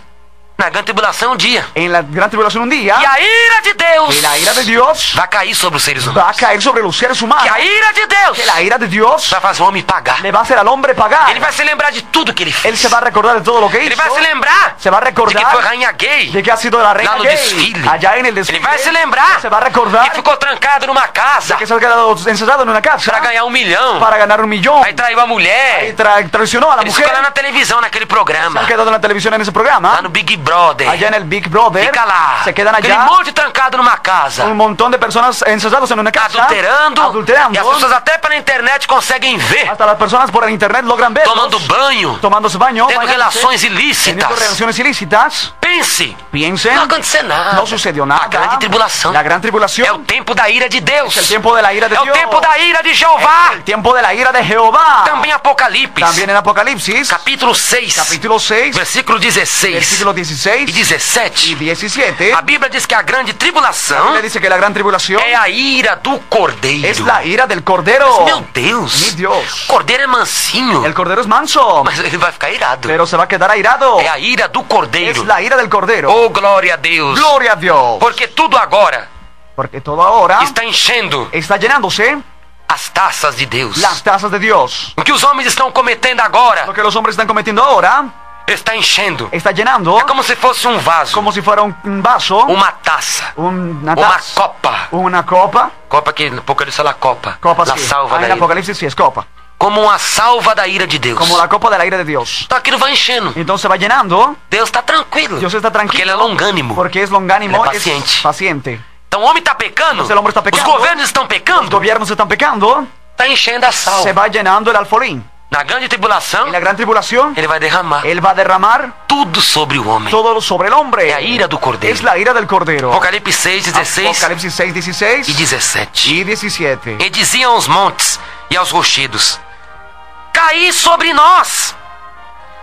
Na grande tribulação um dia. En la gran tribulación un día, E a ira de Deus que la ira de Dios vai cair sobre os seres va humanos. a caer sobre los seres Que humanos. a ira de Deus Que la ira de Dios vai fazer o homem pagar. le va a hacer al hombre pagar. Ele vai se lembrar de tudo que ele Él fez. se va a recordar de todo lo que Ele hizo. vai se lembrar Se va a de que recordar foi rainha gay. de que ha sido la reina Lá no gay desfile. allá en el desfile. Ele vai se lembrar Se va a recordar que ficou trancado numa casa que se ha quedado encerrado en una casa para ganhar 1 milhão. para ganar 1 millón. Aí traiu a Y mulher. traicionó a la Ele mujer. ficou lá na televisão, naquele Se programa. han quedado en la televisión en ese Lá programa. no Big Brother. Allá en el Big Brother. Fica lá. Se quedan Aquele allá. monte trancado numa casa. Un montón de personas encerrados en una casa. Adulterando. E as pessoas até pela internet conseguem ver. Hasta las personas por el internet logran ver. Tomando banho. Tomándose baño. Tendo bañándose, relações teniendo ilícitas. relaciones ilícitas. Pense. Piensen. Não aconteceu nada. No sucedió nada. A grande tribulação. La gran É o tribulación tempo da ira de Deus. es el tiempo de la ira de É o Dios. tempo da ira de Jeová. El tiempo de la ira de Jehová. Também Apocalipse. También en Apocalipsis, Capítulo 6. capítulo 6, Versículo 16 versículo e 16 y 17. 17. A Bíblia diz que a grande tribulação Le dice que la gran tribulación é a ira do cordeiro. es la ira del cordero. Meu Deus. Mi Dios. O cordeiro é mansinho. El cordero es manso, Mas ele vai ficar irado. pero se va a quedar airado. É a ira do cordeiro. Es la ira del cordero. Oh, glória a Deus. Gloria a Dios. Porque tudo agora Porque todo ahora está enchendo está llenándose as taças de Deus. las tazas de Dios. O que os homens estão cometendo agora Lo que los hombres están cometiendo ahora está enchendo. está llenando É como se fosse um vaso, como si fuera un vaso, uma taça, una uma taza, copa. una copa. Copa que no Apocalipse fala copa. Copa La sí. salva Ah, da en ira. Apocalipsis sí es copa. Como uma salva da ira de Deus. Como la copa de la ira de Dios. Então aquilo vai enchendo. Entonces va llenando. Deus está tranquilo. Dios está Porque tranquilo. ele é longânimo. Porque es longánimo, Ele é paciente. es paciente. Então o homem está pecando. Entonces el hombre está Os pecando. governos estão Los pecando. gobiernos están pecando. Está enchendo a sal. Se va llenando el alfolín. Na grande tribulação, En la gran tribulación, ele vai derramar Él va a derramar tudo sobre o homem. todo sobre el hombre. É a ira do cordeiro. Es la ira del Cordero. Apocalipse 6, 16 Apocalipsis 6, 16 e 17. y 17. E diziam aos montes e aos rochedos: caí sobre nós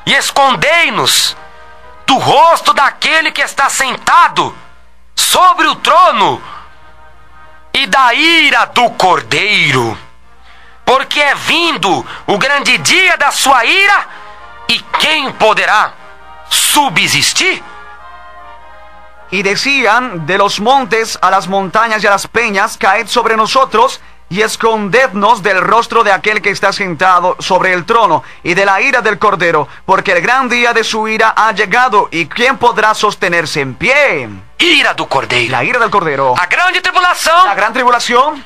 e escondei-nos do rosto daquele que está sentado sobre o trono e da ira do cordeiro, porque é vindo o grande dia da sua ira, e quem poderá subsistir? Y decían de los montes a las montañas y a las peñas, caed sobre nosotros y escondednos del rostro de aquel que está sentado sobre el trono y de la ira del Cordero, porque el gran día de su ira ha llegado, y ¿quién podrá sostenerse en pie? Ira do cordeiro. La ira del Cordero. A grande tribulação La gran tribulación,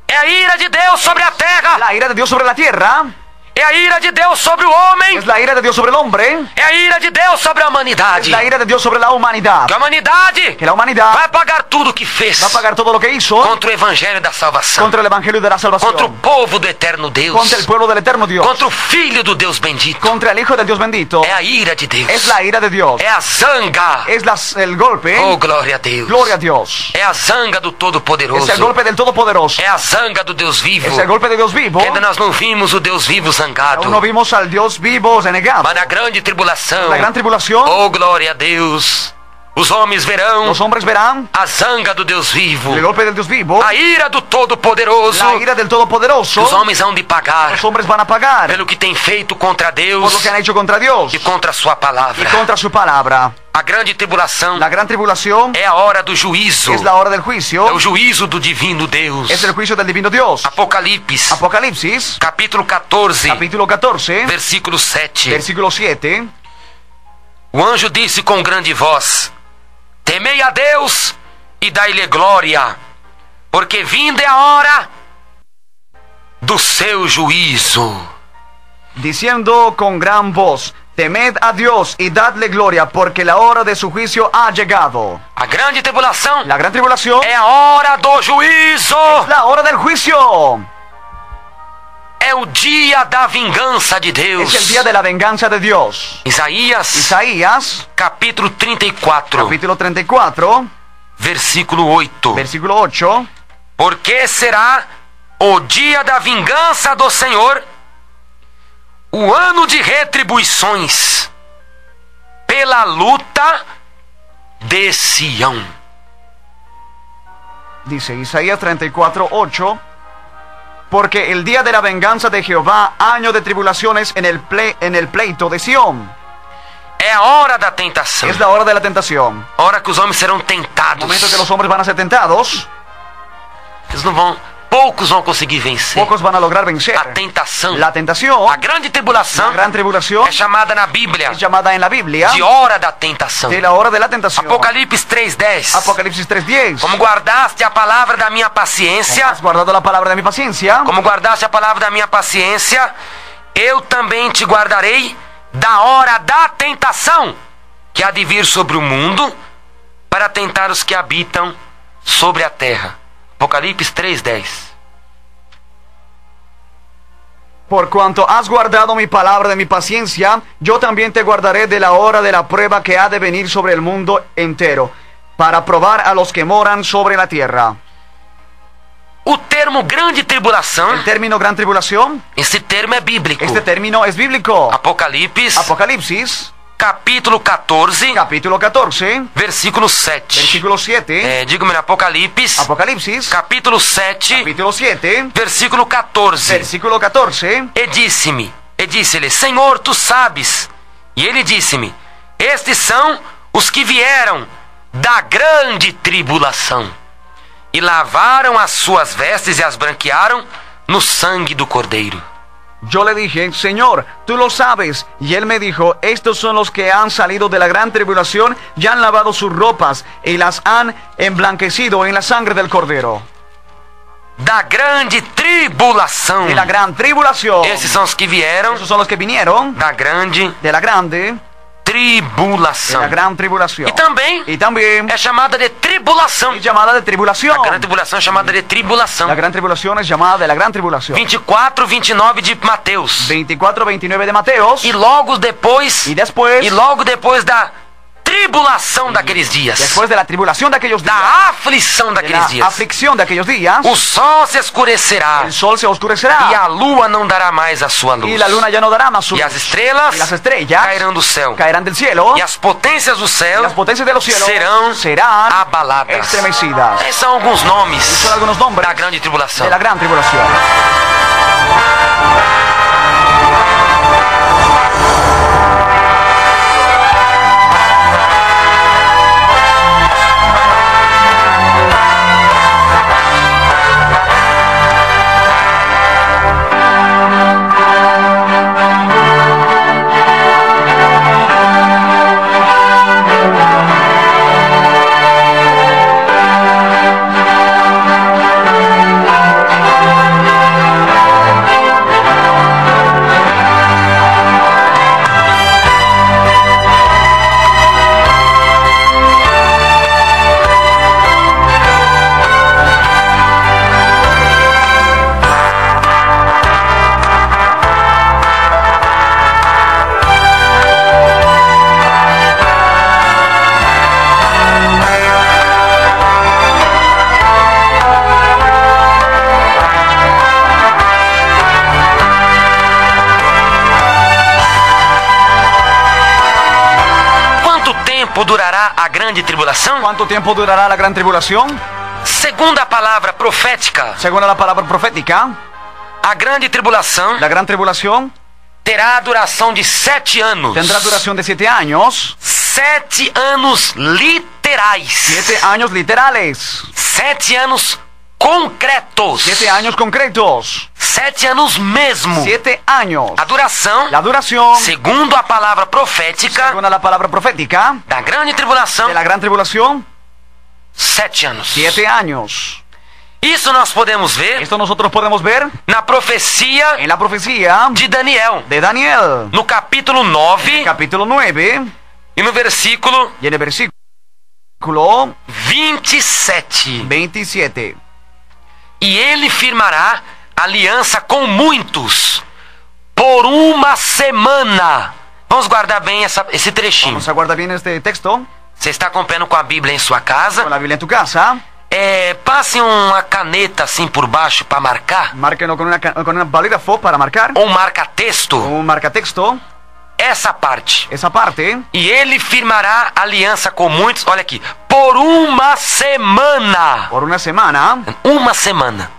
é a ira de Deus sobre a terra. la ira de Dios sobre la tierra, É a ira de Deus sobre o homem. es la ira de Dios sobre el hombre, É a ira de Deus sobre a es humanidade. la ira de Dios sobre la humanidad. Que a humanidade Que la humanidad vai pagar tudo o que fez va a pagar todo lo que hizo contra o evangelho da salvação, contra el evangelio de la salvación, contra o povo do eterno Deus, contra el pueblo del eterno Dios, contra o filho do Deus bendito. contra el Hijo del Dios bendito. É a ira de Deus. Es la ira de Dios, É a zanga. es el golpe. Oh, glória a Deus. Gloria a Dios. É a zanga do Todo-Poderoso. Es el golpe del Todopoderoso. É a zanga do Deus vivo. Es el golpe de Dios vivo. Que ainda nós não vimos o Deus vivo zangado. Aún no vimos al Dios vivo renegado. Mas na grande tribulação, La gran tribulación, oh, glória a Deus, os homens verão los hombres verán a zanga do Deus vivo, el golpe del Dios vivo, a ira do Todo-Poderoso. la ira del Todopoderoso. Os homens hão de pagar Los hombres van a pagar pelo que tem feito contra por Deus lo que han hecho contra Dios e contra a sua y palavra. contra su palabra. A grande tribulação La gran tribulación é a hora do juízo, es la hora del juicio, é o juízo do divino Deus. es el juicio del divino Dios. Apocalipse, Apocalipsis, capítulo 14, capítulo 14, versículo 7. versículo 7. O anjo disse com grande voz: temei a Deus e dai-lhe glória, porque vinda é a hora do seu juízo. Diciendo con gran voz, temed a Dios y dadle gloria, porque la hora de su juicio ha llegado. A grande tribulação La gran tribulación é a hora do juízo. es la hora del juicio. É o dia da vingança de Deus. Es el día de la venganza de Dios. Isaías, Isaías, capítulo 34, capítulo 34, versículo 8. versículo 8. Porque será o dia da vingança do Senhor, o ano de retribuições, pela luta de Sião. Dice Isaías 34, 8. Porque el día de la venganza de Jehová, año de tribulaciones en el pleito de Sión. É a hora da tentação. Es la hora de la tentación. A hora que os homens serão El tentados. momento que los hombres van a ser tentados, Eles não vão, poucos vão conseguir vencer pocos van a lograr vencer. a tentação. La tentación, A grande tribulação la gran tribulación, é chamada na Bíblia es llamada en la Biblia de hora da tentação. de la hora de la tentación. Apocalipse 3:10. Apocalipsis 3:10. Como guardaste a palavra da minha paciência, Has guardado la palabra de mi paciencia, como guardaste a palavra da minha paciência, eu também te guardarei da hora da tentação que há de vir sobre o mundo para tentar os que habitam sobre a terra. Apocalipse 3:10. por cuanto has guardado mi palabra de mi paciencia, yo también te guardaré de la hora de la prueba que ha de venir sobre el mundo entero, para probar a los que moran sobre la tierra. O termo grande tribulação, El término gran tribulación, esse termo é bíblico. este término es bíblico. Apocalipse, Apocalipsis, capítulo 14, capítulo 14, versículo 7. versículo 7. Diga-me, Apocalipse, Apocalipsis, capítulo 7, capítulo 7, versículo 14. versículo 14. E disse-lhe, Senhor, tu sabes. E ele disse-me, estes são os que vieram da grande tribulação e lavaram as suas vestes e as branquearam no sangue do Cordeiro. Yo le dije, Señor, tú lo sabes. Y él me dijo, estos son los que han salido de la gran tribulación y han lavado sus ropas y las han emblanquecido en la sangre del Cordero. Da grande tribulação. De la gran tribulación. Esses são os que vieram Esos son los que vinieron da grande de la grande tribulação. la gran tribulación. E também Y también é chamada de tribulação. es llamada de tribulación. A grande tribulação é chamada de tribulação. La gran tribulación es llamada de la gran tribulación. 24, 29 de Mateus. 24, 29 de Mateos. E logo depois, da tribulação daqueles dias, después de la tribulación de aquellos días, da aflição de daqueles la dias, aflicción de aquellos días, o sol se escurecerá el sol se oscurecerá e a lua não dará mais a sua luz. y la luna ya no dará más su E as luz. estrelas Y las estrellas cairão do céu. caerán del cielo. E as potências do Y céu las potencias de los cielos serán abaladas. estremecidas. Esses são alguns nomes Son algunos nombres da grande tribulação. de la gran tribulación. Durará a grande tribulação? ¿Cuánto tiempo durará la gran tribulación? Segundo a palavra profética, Según la palabra profética, a grande tribulação la gran tribulación terá a duração de 7 anos. tendrá duración de 7 años. 7 anos literais. 7 años literales. 7 anos concretos. 7 años concretos. 7 anos mesmo. 7 años. A duração, La duración, segundo a palavra profética, según la palabra profética, da grande tribulação, de la gran tribulación, 7 anos. 7 años. Isso nós podemos ver Esto nosotros podemos ver na profecia en la profecía de Daniel, de Daniel, no capítulo 9 capítulo 9, e no versículo y en el versículo 27. 27. E ele firmará aliança com muitos por uma semana. Vamos guardar bem esse trechinho. Vamos a guardar bien este texto Você está acompanhando com a Bíblia em sua casa? con la Biblia en tu casa. Passe uma caneta assim por baixo para marcar. Márquenlo con una bolígrafo para marcar. Ou marca-texto. Un marcatexto. Essa parte. Esa parte. E ele firmará aliança com muitos. Olha aqui. Por uma semana. Por una semana. Uma semana.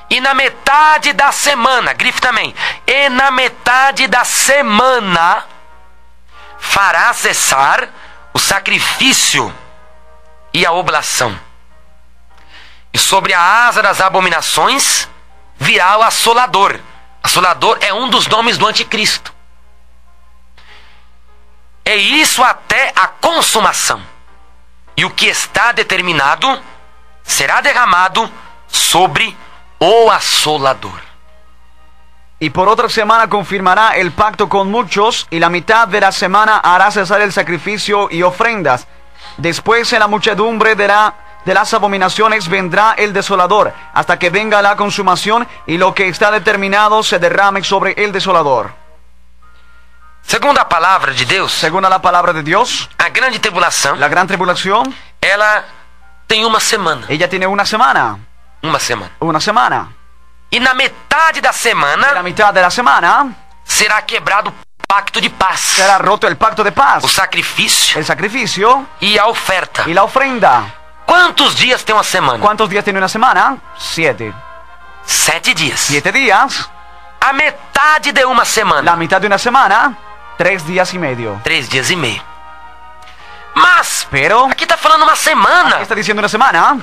E na metade da semana, grife também. E na metade da semana fará cessar o sacrifício e a oblação. E sobre a asa das abominações virá o assolador. Assolador é um dos nomes do anticristo. É isso até a consumação. E o que está determinado será derramado sobre o asolador. Y por otra semana confirmará el pacto con muchos, y la mitad de la semana hará cesar el sacrificio y ofrendas. Después en la muchedumbre de las abominaciones vendrá el desolador, hasta que venga la consumación, y lo que está determinado se derrame sobre el desolador. Segundo a palavra de Deus, Según la palabra de Dios, a grande tribulação, la gran tribulación, ela tem uma semana. ella tiene una semana. Uma semana. Una semana. E na metade da En la semana mitad de la semana será quebrado o pacto de paz, será roto el pacto de paz, o sacrifício el sacrificio e a oferta. y la ofrenda. Quantos dias tem uma semana? ¿Cuántos días tiene una semana? 7. 7 dias. 7 días. A metade de uma semana. La mitad de una semana, 3 días y medio. 3 dias e meio. Mas, Pero, aqui está falando uma semana. ¿qué está diciendo una semana?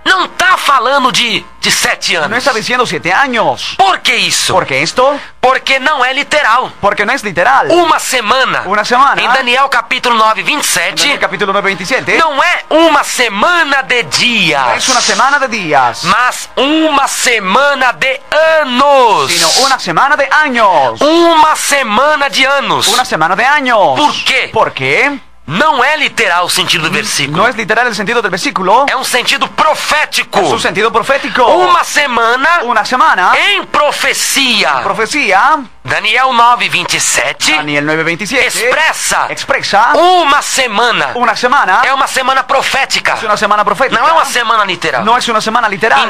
não está falando de 7 No anos. está diciendo 7 años. Por que isso? ¿Por qué esto? Porque não é literal. Porque no es literal. Uma semana. Una semana. Em Daniel capítulo 9, En el 27, capítulo 9, 27. não é uma semana de dias, No es una semana de días, mas uma semana de anos. sino una semana de años. Uma semana de anos. Una semana de años. Por quê? ¿Por qué? Não é literal o sentido do versículo. No es literal el sentido del versículo. É um sentido profético. Es un sentido profético. Uma semana Una semana. em profecia. Profecía. Daniel 9, 27 Daniel 9, 27. expressa uma semana. Una semana. É uma semana profética. Es una semana profética. Não é uma semana literal. No es una semana literal.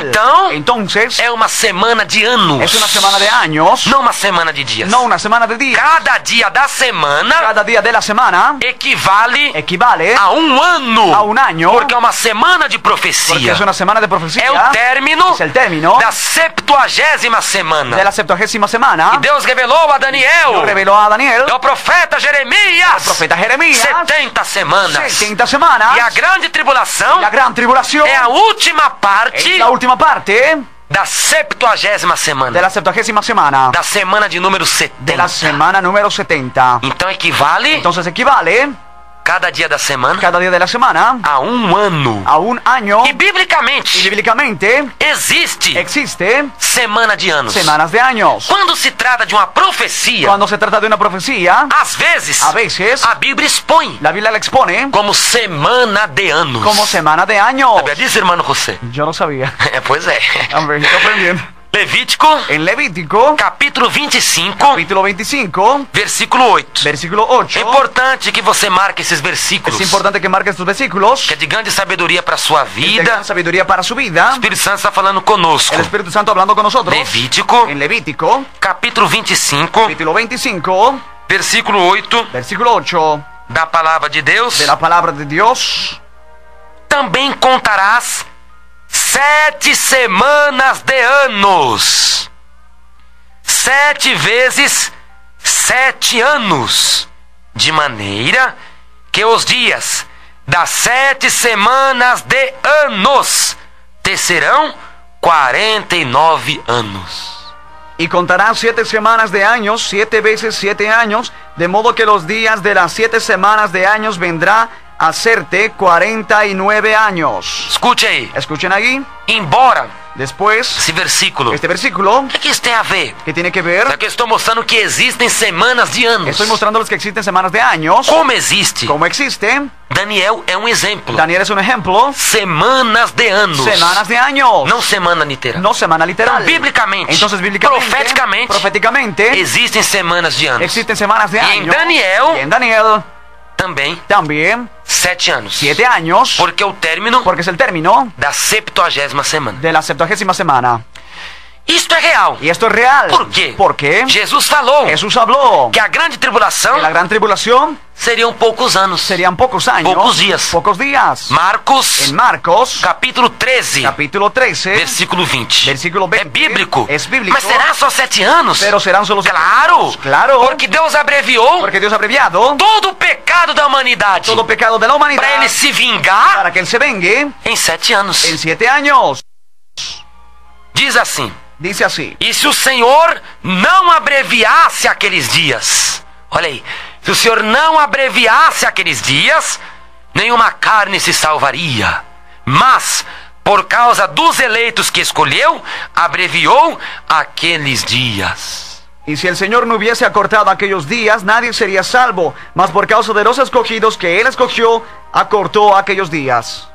Entonces, É uma semana de anos. es una semana de años. Não uma semana de dias. No una semana de días. Cada dia da semana Cada día de la semana equivale equivale a um ano. a un año. Porque é uma semana de Porque profecia. es una semana de profecía. É o término Es el término da 70ª semana. de la 70ª semana. E Deus revelou a Daniel, Dios reveló a Daniel, ao profeta Jeremias, el profeta Jeremías, 70 semanas. 70 semanas. E a grande tribulação La gran tribulación é a última parte es la última parte da 70ª semana. de la 70ª semana. Da semana de número De la 70. semana número 70. Então equivale Entonces equivale cada dia da semana cada día de la semana a um ano. a un año. E Y biblicamente bíblicamente existe existe semana de anos. semanas de años. Quando se trata de uma profecia, Cuando se trata de una profecía, às vezes a veces a Bíblia expõe la Biblia la expone como semana de anos. como semana de años. A Bíblia diz, irmão José? Yo no sabía. Pois é. Hombre, estoy aprendiendo. Levítico, En Levítico, capítulo 25, capítulo 25, versículo 8. versículo É 8. importante que você marque esses versículos, Es importante que marque estos versículos. que é de grande sabedoria para a sua De vida. gran sabiduría para su O vida. Espírito Santo está falando conosco. El Espíritu Santo hablando con nosotros. Levítico, En Levítico, capítulo 25, capítulo 25, versículo 8 versículo 8 da palavra de Deus. de la palabra de Dios. Também contarás 7 semanas de anos. 7 vezes 7 anos. De maneira que os dias das 7 semanas de anos te serão 49 anos. Y contarás 7 semanas de años, 7 veces 7 años, de modo que los días de las 7 semanas de años vendrá a hacerte 49 años. Escute aí. Escuchen aquí. Embora Después, esse versículo, este versículo, o que isso tem a ver? que tiene que ver, Aqui eu estou mostrando que existem semanas de anos. estoy mostrándoles que existen semanas de años. Como existe? Como existe, Daniel é um exemplo. Daniel es un ejemplo. Semanas de anos. Semanas de años. Não semana literal. No semana literal. Então, biblicamente, Entonces, bíblicamente, profeticamente, proféticamente, existem semanas de anos. existen semanas de E em años. Daniel Y en Daniel também también 7 anos. 7 años, Porque o término porque es el término da 70ª semana. de la 70ª semana. Isto é real. Y esto es real. Por quê? Porque Jesus falou Jesús habló que a grande tribulação que la gran tribulación seriam poucos anos. serían pocos años. Pocos días. Pocos días. Marcos, En Marcos, capítulo 13, capítulo 13, versículo 20. versículo 20. É bíblico. Es bíblico. Mas será só 7 anos? Pero serán solo 7 Claro. años. Claro. Porque Deus abreviou Porque Dios ha abreviado todo o pecado da humanidade todo pecado de la humanidad para ele se vingar para que Él se vengue em 7 anos. en 7 años. Diz assim: Dice así. e se o Senhor não abreviasse aqueles dias, olha aí, se o Senhor não abreviasse aqueles dias, nenhuma carne se salvaria. Mas, por causa dos eleitos que escolheu, abreviou aqueles dias. Y si el Señor no hubiese acortado aquellos días, nadie sería salvo. Mas por causa de los escogidos que Él escogió, acortó aquellos días.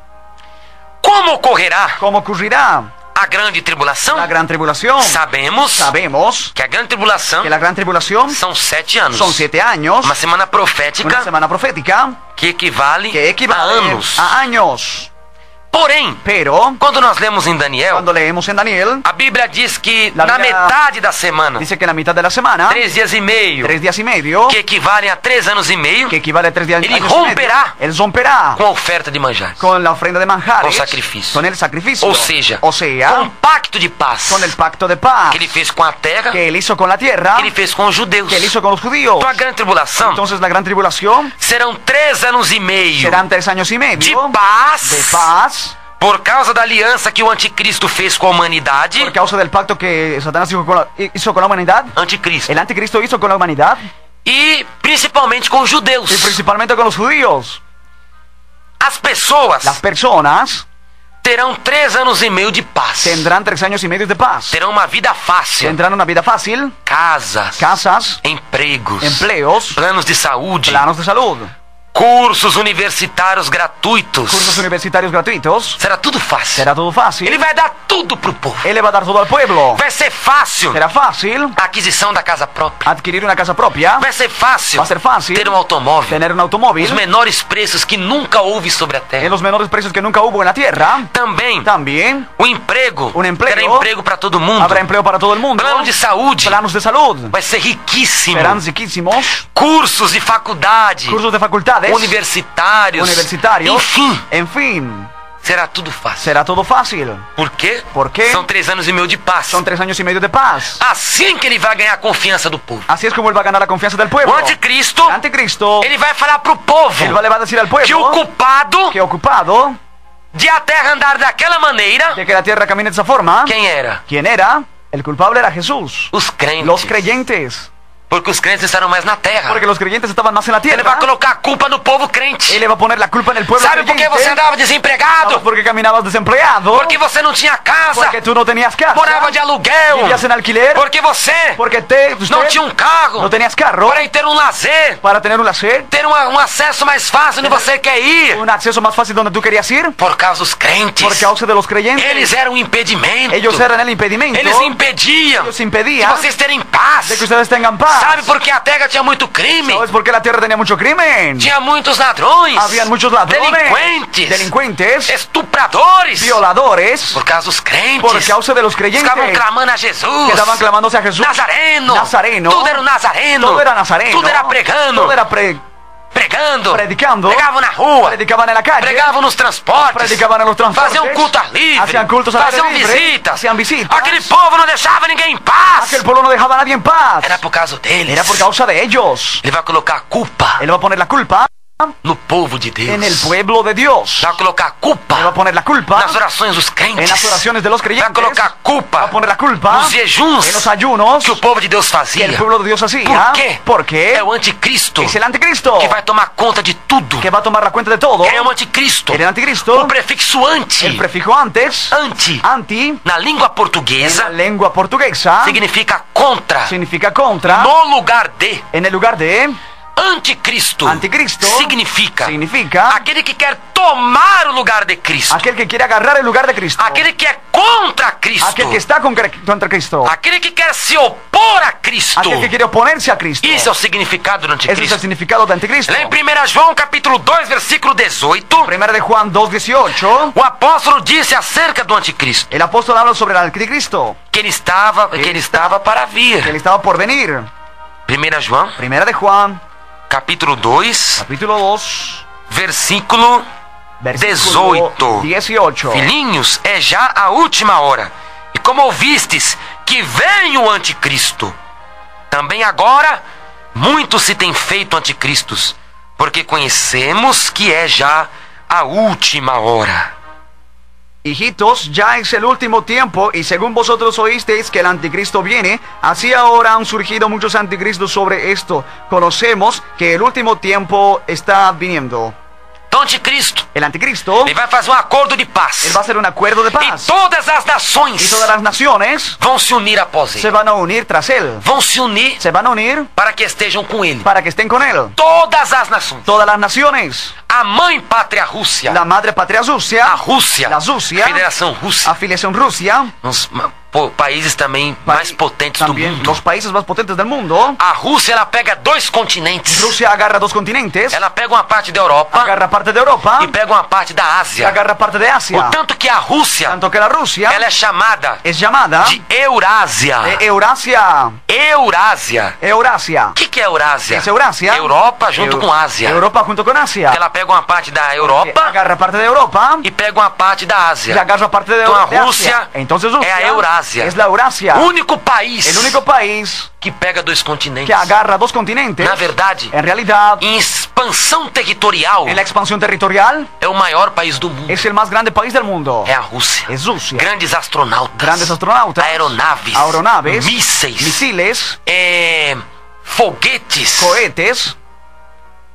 Como ocorrerá ¿Cómo ocurrirá a grande tribulação? la gran tribulación? Sabemos que a grande tribulação que la gran tribulación são 7 anos. son 7 años, Uma semana profética una semana profética que equivale, que a equivale anos. a años. Porém, Pero, quando nós lemos em Daniel, cuando leemos en Daniel, a Bíblia diz que La na Bíblia metade da semana, dice que en la mitad de la semana, 3 dias e meio, 3 días y medio, que equivalem a 3 anos e meio, que equivale a 3 días Ele años y medio, romperá Él romperá com a oferta de manjares. con la ofrenda de manjares, Com sacrifício. con el sacrificio, Ou seja, o sea, com o pacto de paz con el pacto de paz que ele fez com a terra, que Él hizo con la tierra, que ele fez com os judeus. que Él hizo con los judíos. Então a grande tribulação Entonces la gran tribulación serão 3 anos e meio serán 3 años y de medio paz, de paz por causa da aliança que o anticristo fez com a humanidade, por causa del pacto que Satanás hizo con la humanidad, anticristo, el anticristo hizo con la humanidad, e principalmente com os judeus. y principalmente con los judíos. As pessoas Las personas terão 3 anos e meio de paz. tendrán 3 años y medio de paz, Terão uma vida fácil. tendrán una vida fácil, Casas, casas, empregos, empleos, planos de saúde, planos de salud, cursos universitários gratuitos. cursos universitarios gratuitos. Será tudo fácil. Será todo fácil. Ele vai dar tudo pro povo. Él le va a dar todo al pueblo. Vai ser fácil Será fácil a aquisição da casa própria. adquirir una casa propia. Vai ser fácil Va a ser fácil ter um automóvel. tener un automóvil Os menores preços que nunca houve sobre a en terra. los menores precios que nunca hubo en la tierra. Também También o emprego. Um emprego. Terá emprego para todo mundo. habrá empleo para todo el mundo. Plano de saúde. Planos de salud. Vai ser riquíssimo. Serán riquísimos. Cursos de faculdade. Cursos de facultades. Universitários. Universitarios. Enfim, En fin, será tudo fácil. será todo fácil. Por quê? Por quê? São 3 anos e meio de paz. Son 3 años y medio de paz. Assim que ele vai ganhar a confiança do povo. Así es como él va a ganar la confianza del pueblo. O anticristo, El anticristo, ele vai falar pro povo él le va a decir al que o pueblo culpado que ocupado de a terra andar daquela maneira, de que la tierra camine de esa forma, quem era? ¿quién era? El culpable era Jesús. Os crentes. Los creyentes. Porque os crentes estarão mais na terra. Porque los creyentes estaban más en la Ele vai tierra. colocar a culpa no povo crente. Él le va a poner la culpa en el pueblo Sabe por que creyente. você andava desempregado? ¿Sabes por qué caminabas desempleado? Porque você não tinha casa. Porque tú no tenías casa. Morava de aluguel. Vivías en alquiler. Porque você Porque usted não tinha um carro. no tenías carro Para ir ter um lazer. para tener un lazer, Ter um acesso mais fácil onde você quer ir. un acceso más fácil donde tú querías ir. Por causa dos crentes. Por causa de los creyentes. Eles eram um impedimento. Ellos eran el impedimento. Eles impediam Ellos de impedían vocês terem paz. de que ustedes tengan paz. Sabe por que a terra tinha muito crime? ¿Sabes por qué la tierra tenía mucho crimen? Tinha muitos ladrões. Habían muchos ladrones, Delinquentes. Estupradores. Violadores, Por causa dos crentes. por causa de los creyentes Estavam clamando a Jesus. que estaban clamándose a Jesús. Nazareno. Nazareno. Tudo era um nazareno. Todo era nazareno. Tudo era pregando. Todo era Pregando. predicando. Pregavam na rua. Predicaban en la calle. Pregavam nos transportes. Predicaban en los transportes. Faziam culto ar livre. Hacían cultos al Faziam aire libre. visitas. Hacían visitas. Aquele povo não deixava ninguém em paz. Aquel pueblo no dejaba a nadie en paz. Era por causa deles. Era por causa de ellos. Ele vai colocar a culpa Él va a poner la culpa no povo de Deus. en el pueblo de Dios. Vai colocar a Él va culpa a poner la culpa nas orações dos crentes. en las oraciones de los Vai creyentes. colocar a culpa Va a poner la culpa nos jejuns en los ayunos que o povo de Deus que fazia. el pueblo de Dios hacía. Por quê? Porque É o anticristo es el anticristo que vai tomar conta de tudo. que va a tomar la cuenta de todo. É o anticristo. El anticristo, O prefixo anti. el prefijo antes, Anti, na língua en la portuguesa, lengua portuguesa, significa contra. significa contra. No lugar de. En el lugar de Anticristo. Anticristo significa significa aquele que quer tomar o lugar de Cristo. aquel que quiere agarrar el lugar de Cristo. Aquele que é contra Cristo. Aquel que está contra Cristo. Aquele que quer se opor a Cristo. Aquel que quiere oponerse a Cristo. Isso é o significado do Ese es el anticristo. significado de anticristo. Lá em 1 João capítulo 2, versículo 18, Primera de Juan 2:18, o apóstolo disse acerca do anticristo el apóstol habla sobre el anticristo, que ele estava para que vir. él estaba por venir. 1 João Primera de Juan, capítulo 2, capítulo 2, versículo versículo 18. Filhinhos, é já a última hora. E como ouvistes que vem o anticristo, também agora muitos se têm feito anticristos, porque conhecemos que é já a última hora. Hijitos, ya es el último tiempo, y según vosotros oísteis que el anticristo viene, así ahora han surgido muchos anticristos sobre esto. Conocemos que el último tiempo está viniendo. Então, anticristo, El anticristo, ele vai fazer um acordo de él paz. va a hacer un acuerdo de E paz. todas as Y nações todas las naciones vão se unir após se ele. van a unir tras él. Vão se unir Se van a unir para que estejam com ele. para que estén con él. Todas as nações. Todas las naciones. A mãe pátria Rússia. La madre patria A Rusia, Rússia. La Rússia. Federação Rússia. afiliación Rusia, Os países também mais potentes do también mundo. los países más potentes del mundo. A Rússia, ela pega 2 continentes. Rusia agarra 2 continentes, Ela pega uma parte da Europa agarra parte de Europa e pega uma parte da y Ásia. agarra parte de Asia. O tanto que a Rússia, Tanto que la Rusia ela é chamada es llamada de Eurásia. Eurasia. Eurásia. Eurasia. O que é Eurásia? Es Eurasia. Europa junto com Ásia. Europa junto con Asia. Ela pega uma parte da Europa Agarra parte de Europa e pega uma parte da y Ásia. agarra parte de, Então a de Asia. Rússia Entonces Rusia é a Eurásia. es la Eurasia. O único país El único país que pega 2 que continentes. agarra 2 continentes. Na verdade, En realidad, em expansão territorial, En la expansión territorial é o maior país do mundo. es el más grande país del mundo. É a Rússia. Es Rusia. Grandes astronautas. Grandes astronautas. Aeronaves. Mísseis. Misiles. Foguetes. Cohetes.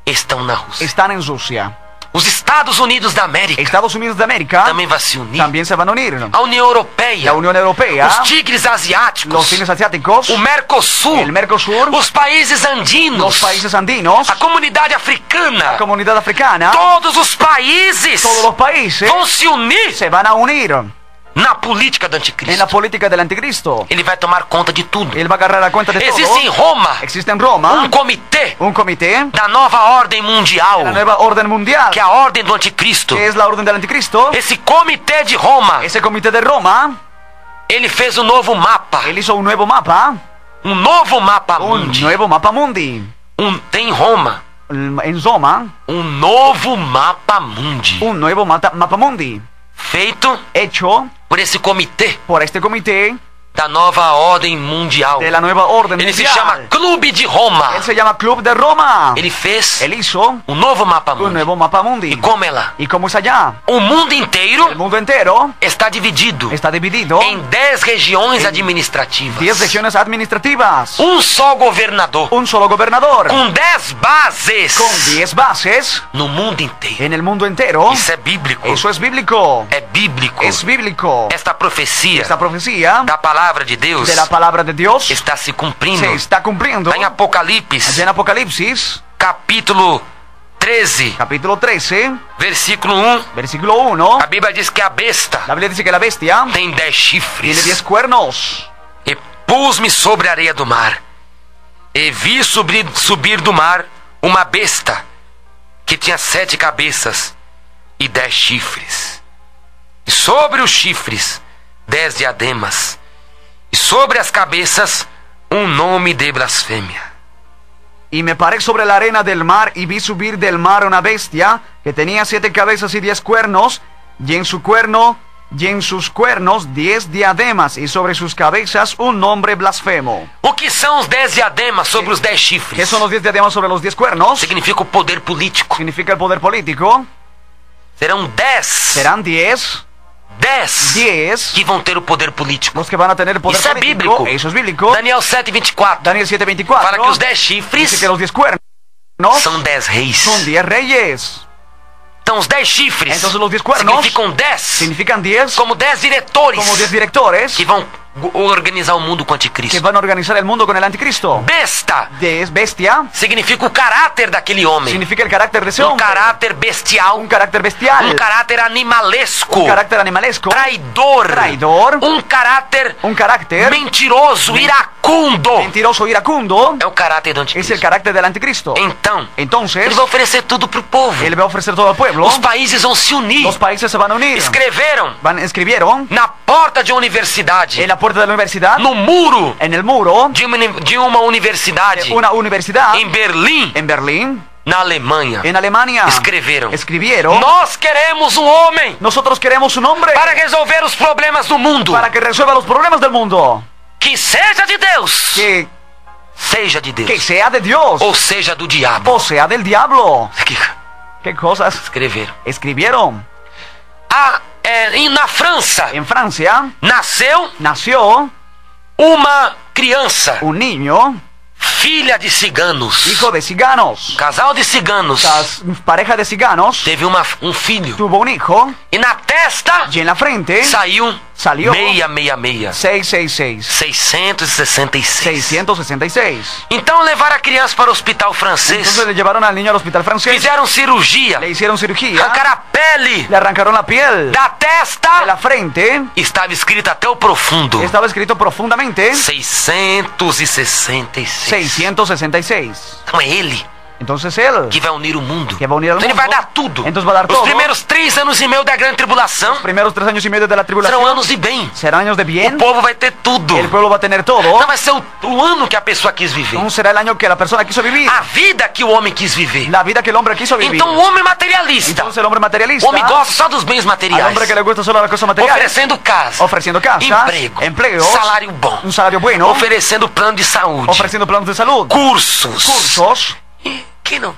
Estão na Rússia. Están en Rusia. Os Estados Unidos da América Estados Unidos de América também vai se unir. también se van a unir. A União Europeia. La Unión Europea. Os tigres asiáticos. Los tigres asiáticos. O Mercosul. El Mercosur. Os países andinos. Los países andinos. A comunidade africana. La comunidad africana. Todos os países Todos los países vão se unir se van a unir na política do en anticristo. la política del anticristo. Ele vai tomar conta de tudo. Él va a agarrar la cuenta de Existe em todo. Roma Existe en Roma comitê un comité da nova ordem mundial, de la nueva orden mundial, que é a ordem do anticristo. que es la orden del anticristo. Esse comitê de Roma, Ese comité de Roma, ele fez um novo mapa. él hizo un nuevo mapa Mundi. nuevo mapa mundi. Tem em Roma En Roma, novo mapa mundi, un nuevo mapa mundi, feito hecho por esse comitê por este comité da nova ordem mundial. de la nueva orden Ele se mundial. chama Clube de Roma. Él se llama Club de Roma. Ele fez Él hizo novo mapa un mundi. nuevo mapa mundi. E como é lá? ¿Y cómo es allá? O mundo inteiro El mundo entero está dividido está dividido em 10 regiões en administrativas. 10 regiones administrativas. Um só governador. Un solo gobernador Com 10 bases con 10 bases no mundo inteiro. en el mundo entero. Isso é bíblico. Eso es bíblico. É bíblico. Es bíblico. Esta profecia Esta profecía da palavra de Deus de la palabra de Dios está se cumprindo. se está cumpliendo. Está em Apocalipse, Allá en Apocalipsis, capítulo 13, capítulo 13, versículo 1. versículo 1. A Bíblia diz que a besta La Biblia dice que la bestia tem 10 tiene chifres. 10 cuernos. E pus-me sobre a areia do mar, e vi subir do mar uma besta que tinha 7 cabeças e 10 chifres. E sobre os chifres 10 diademas, e sobre as cabeças um nome de blasfêmia. Y me paré sobre la arena del mar y vi subir del mar una bestia que tenía 7 cabezas y 10 cuernos, y en sus cuernos 10 diademas, y sobre sus cabezas un nombre blasfemo. O que são os 10 diademas sobre os 10 ¿Qué chifres? son los 10 diademas sobre los 10 cuernos? Significa o poder político. Significa el poder político. Serão 10. Serán 10 que vão ter o poder político. los que van a tener el poder Isso é político. bíblico. Eso es bíblico. Daniel 7:24 Daniel 7:24 fala que os 10 dice chifres que los 10 cuernos são 10 reis. son 10 reyes. Então os 10 chifres Entonces los 10 cuernos significam 10 significan 10 como 10 diretores como 10 directores que vão organizar o mundo com o que anticristo. van a organizar el mundo con el anticristo. Besta 10 bestia significa o caráter daquele homem. significa el carácter de ese Um hombre. caráter bestial, Un carácter bestial. um caráter animalesco, Un carácter animalesco. traidor, um caráter Un carácter mentiroso, iracundo. mentiroso, iracundo. É o caráter do Es el anticristo. carácter del anticristo. Então, Entonces, ele vai oferecer tudo pro povo. él va a ofrecer todo al pueblo. Os países vão se unir. Los países se van a unir. Escribieron Na porta de uma universidade, en la puerta de la universidad, no muro en el muro de uma universidade una universidad em Berlim, en Berlín, na Alemanha. en Alemania. Escribieron, Nós queremos um homem nosotros queremos un hombre para resolver os problemas do mundo, para que resuelva los problemas del mundo. que seja de Deus, Que seja de Deus, sea de Dios ou seja do diabo. o sea del diablo. Que ¿Qué cosas escreveram. escribieron? Na França, En Francia nació uma criança, un niño, filha de ciganos, hijo de ciganos. casal de ciganos, Pareja de ciganos teve filho. tuvo un hijo E na testa y en la frente saiu salió 666. 666. 666. 666. Então levaram a criança para o hospital francês. Entonces le llevaron al niño al hospital francés. Fizeram cirurgia. Le hicieron cirugía. Arrancaram a pele Le arrancaron la piel da de testa. la frente. Estava escrito até o profundo. Estaba escrito profundamente 666. 666. Então é ele Entonces él que vai unir o mundo. que va a unir al Então ele mundo. vai dar tudo. Entonces va a dar Os todo. primeiros 3 anos e meio da grande tribulação Primeros 3 años y medio de la tribulación serão anos de bem. serán años de O bien. povo vai ter tudo. El pueblo va a tener todo. Então vai ser o ano que a pessoa quis viver. No será el año que la persona quiso vivir. A vida que o homem quis viver. La vida que el hombre quiso vivir. Então o homem materialista. Entonces el hombre materialista. O homem gosta só dos bens Al materiais. hombre que le gusta solo las cosas materiales. Oferecendo casa. Ofreciendo casas. Empleos. Salário bom. Un salario bueno. Oferecendo plano de saúde. Ofreciendo planos de salud. Cursos. Cursos. E que não?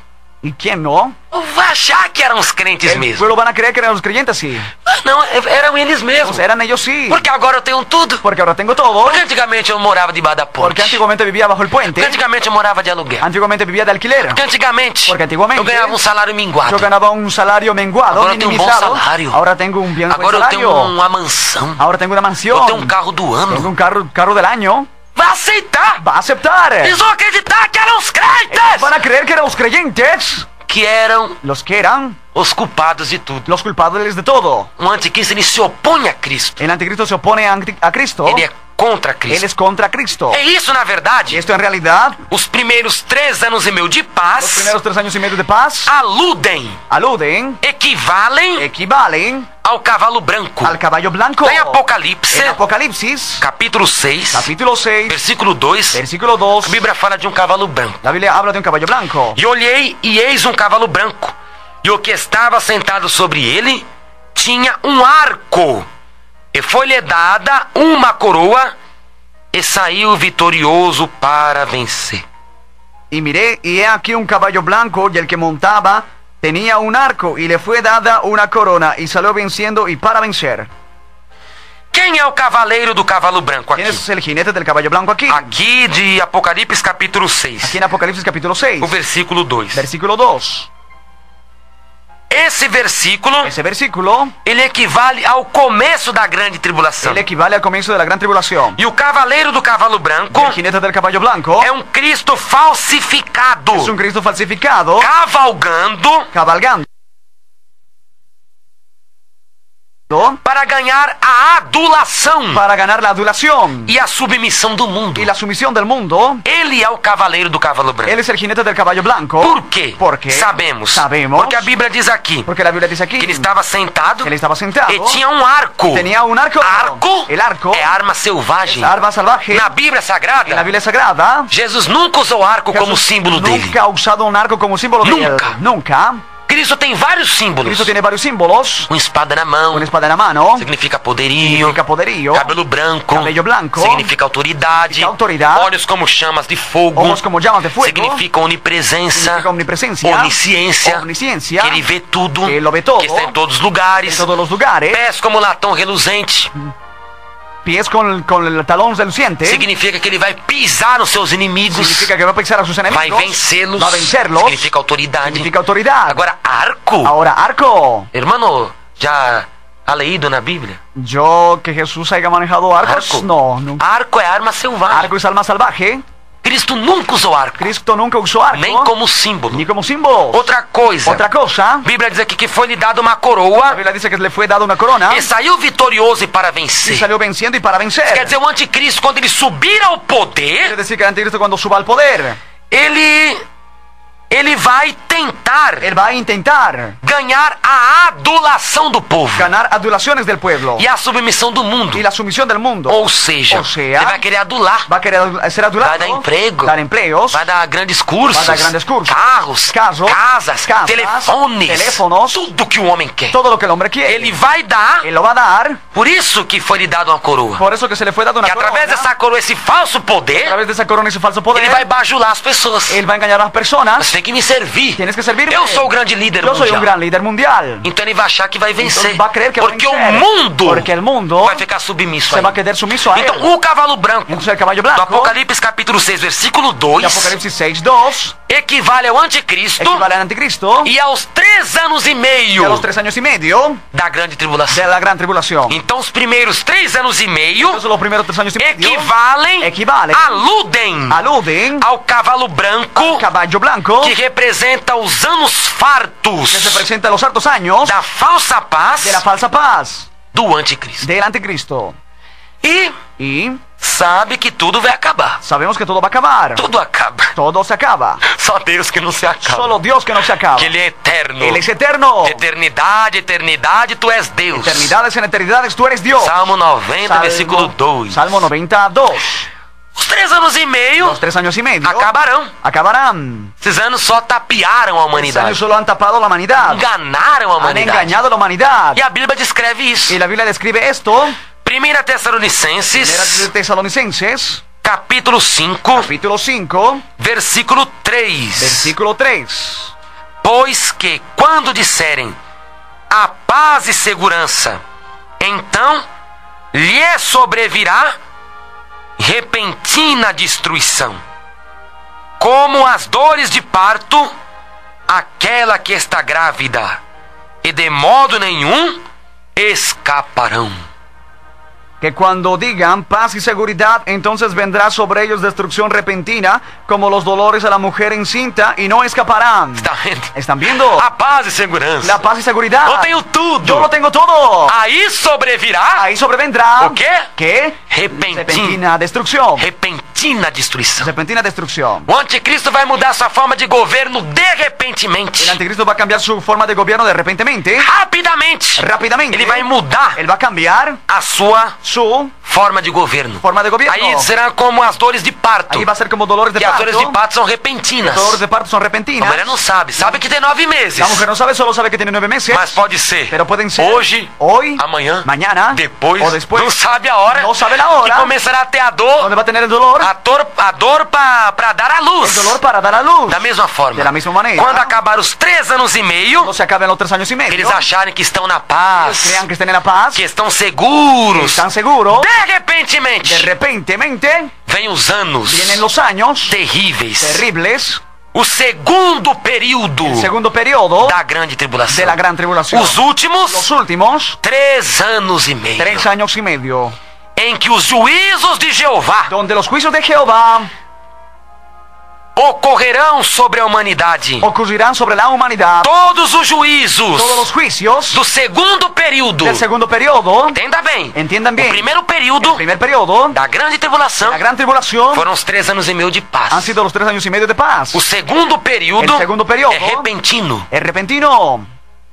¿Y quién no? Vai achar que eram os crentes El mesmo. pueblo van a creer que eran los creyentes, sí. Não, eram eles mesmos. Pues eran ellos, sí. Porque agora eu tenho tudo. Porque ahora tengo todo. Porque antigamente eu morava debaixo da Porque ponte. antiguamente vivía bajo el puente. Porque antigamente eu morava de aluguel. Antiguamente vivía de alquiler. Porque antigamente eu ganhava um salário minguado. Yo ganaba un salario menguado, Agora eu tenho um bom minimizado. salário. Ahora tengo un bien buen Agora eu tenho salario. uma mansão. Ahora tengo una mansión. Eu tenho um carro do Tengo ano. un carro del año. Vai aceitar. Va a aceptar. Eles vão acreditar que eram os crentes. Van a creer que eran los creyentes Que eram los que eran os culpados de tudo. los culpables de todo. Um anticristo, ele se opõe a Cristo. El anticristo se opone a Cristo. Ele é contra Él Cristo. es contra Cristo. É isso, na verdade. Esto en realidad, Os primeiros 3 anos e meio de los paz primeros 3 años y medio de paz aludem, aluden, equivalen ao cavalo branco. al caballo blanco. Lá em Apocalipse, En Apocalipsis, capítulo 6, capítulo 6, versículo 2, versículo 2, a Bíblia fala de um cavalo branco. la Biblia habla de un caballo blanco. E olhei, e eis um cavalo branco, e o que estava sentado sobre ele tinha um arco, e foi-lhe dada uma coroa, e saiu vitorioso para vencer. Y miré, y he aquí un caballo blanco, y el que montaba tenía un arco, y le fue dada una corona, y salió venciendo y para vencer. Quem é o cavaleiro do cavalo branco ¿Quién aqui? es el jinete del caballo blanco aquí? Aqui de Apocalipse capítulo 6, Aquí en Apocalipsis capítulo 6, o versículo 2. versículo 2. Esse versículo, Ese versículo, ele equivale ao começo da grande tribulação. él equivale al comienzo de la gran tribulación. E o cavaleiro do cavalo branco El jinete del caballo blanco é um Cristo falsificado, es un Cristo falsificado, cavalgando cabalgando para ganhar a adulação para ganar la adulación e a submissão do mundo. y la sumisión del mundo. Ele é o cavaleiro do cavalo branco. Él es el jinete del caballo blanco. Por quê? Porque Sabemos. sabemos, Porque a Bíblia diz aqui porque la Biblia dice aquí que ele estava sentado que él estaba sentado e tinha um arco. tenía un arco. Arco El arco é arma selvagem. es arma salvaje. Na Bíblia En la Sagrada, Biblia Sagrada, Jesus nunca usou arco como Jesús símbolo dele. nunca ha usado un arco como símbolo de él. Nunca. Nunca. Cristo tem vários símbolos. Cristo tiene varios símbolos. Uma espada na mão Una espada en la mano significa poderio. significa poderío. Cabelo branco Cabello blanco significa autoridade. significa autoridad. Olhos como chamas de fogo Ojos como llamas de fuego significa onipresença. significa omnipresencia. Onisciência, Omnisciencia. que ele vê tudo, Que lo ve todo. que está em todos os lugares. En todos los lugares. Pés como latão reluzente, Pies con el talón reluciente. significa que ele vai pisar nos seus inimigos, Significa que va a pisar a sus enemigos. vai vencê-los, Va a vencerlos. significa autoridade. Significa autoridad. Agora, arco, Ahora, arco. hermano, já ha leído na Bíblia? Yo que Jesús haya manejado arcos, Arco. no, nunca. Arco é arma selvagem. Arco es alma salvaje. Cristo nunca usou arco, Cristo nunca usó arco. nem como símbolo. Ni como símbolo. Outra coisa, Otra cosa. a Bíblia diz aqui que foi-lhe dada uma La coroa Biblia dice que le fue dada una corona e saiu vitorioso e para y vencer. salió venciendo y para vencer. Quer dizer, o anticristo, quando ele subir ao Quiere poder, decir que el anticristo cuando suba al poder, ele vai tentar él va a intentar ganhar a adulação do povo ganar adulaciones del pueblo e a submissão do mundo. y la sumisión del mundo. Ou seja, Ou seja, ele vai querer adular, Va a querer ser adulado, vai dar emprego, dar empleos, vai dar grandes cursos, Vai dar grandes cursos, carros, casas, telefones, teléfonos, tudo que o homem quer. todo lo que el hombre quiere. Ele vai dar, Él lo va a dar, por isso que foi lhe dado uma coroa. por eso que se le fue dado una Que corona. através dessa coroa, esse falso A poder, través de esa corona y ese falso poder, ele vai bajular as pessoas. él va a engañar a las personas. Você tem que me servir. Tienes que servirme. Eu sou o grande líder Yo soy mundial. un gran líder mundial. Então ele vai achar que vai vencer. Entonces va a creer que Porque va a o vencer. mundo Porque el mundo vai ficar submisso se a va a ele. quedar sumiso a él. Então o cavalo branco Entonces el caballo do blanco, Apocalipse capítulo 6, versículo de 2, Apocalipsis 6:2, equivale ao anticristo equivale al anticristo e aos 3 anos e y meio a los 3 años y medio da grande de tribulação. la gran tribulación. Então os primeiros 3 anos e meio Entonces los primeros 3 años y medio equivalen, aludem aluden ao cavalo branco al caballo blanco que representa os anos fartos que se presenta en los hartos años da falsa paz de la falsa paz do anticristo. del anticristo. E Y sabe que tudo vai acabar. sabemos que todo va a acabar. Tudo acaba. Todo se acaba. Só Deus que não se acaba. Solo Dios que no se acaba. Que Ele é eterno. Él es eterno. De eternidade, eternidade, tu és Deus. Eternidades en eternidades, tú eres Dios. Salmo 90, versículo 2. Salmo 92. Os 3 anos e meio Los 3 años y medio acabarão. Esses anos só tapearam a Estos humanidade. años solo han tapado la humanidad. Enganaram a Han humanidade. engañado a la humanidad. E a Bíblia descreve isso. Y la Biblia describe esto. 1 Tessalonicenses, Primera de Tesalonicenses, capítulo 5, capítulo 5, versículo 3. versículo 3. Pois que, quando disserem a paz e segurança, então lhe sobrevirá repentina destruição, como as dores de parto, aquela que está grávida, e de modo nenhum escaparão. Que cuando digan paz y seguridad, entonces vendrá sobre ellos destrucción repentina, como los dolores a la mujer encinta, y no escaparán. Está vendo? ¿Están viendo? A paz e segurança. La paz y seguridad. Eu tenho tudo. Yo lo tengo todo. Aí sobrevirá Ahí sobrevendrá. o quê? ¿Qué? Repentina destrucción. Repentina destruição. Repentina destrucción. O anticristo vai mudar sua forma de governo de repentemente. El anticristo va a cambiar su forma de gobierno de repentemente. Rapidamente. Rápidamente. Ele vai mudar Él va a cambiar a sua su forma de governo. forma de gobierno. Aí será como as dores de parto. Ahí va a ser como dolores de E as parto. dores de parto são repentinas. Los dolores de parto son A repentinas. mulher não sabe. Sabe que tem 9 meses. La mujer no sabe, solo sabe que tiene 9 meses. Mas pode ser Pero pueden ser hoje, hoy, amanhã, mañana, depois, o después. não sabe a hora, No sabe la hora. que começará a ter a dor, ¿Dónde va a tener el dolor? a dor para dar a luz. El dolor para dar a luz. Da mesma forma. De la misma manera. Quando acabar os 3 anos e meio, No se acaben los 3 años y medio. eles acharem que estão na Ellos paz, crean que estén en la paz. que estão seguros. Están seguros. De repentemente, De repentemente vem os anos vienen los años terríveis. terribles. O segundo período El segundo periodo da grande tribulação. de la gran tribulación. Os últimos Los últimos 3 anos e meio. 3 años y medio. Em que os juízos de Jeová Donde los juicios de Jehová ocorrerão sobre a humanidade. ocurrirán sobre la humanidad. Todos os juízos Todos los juicios do segundo período. del segundo periodo. Entenda bem. Entiendan O bien. primeiro período El primer periodo, da grande tribulação la gran tribulación, foram os 3 anos e meio de han paz. sido los 3 años y medio de paz. O segundo período El segundo período é repentino. El repentino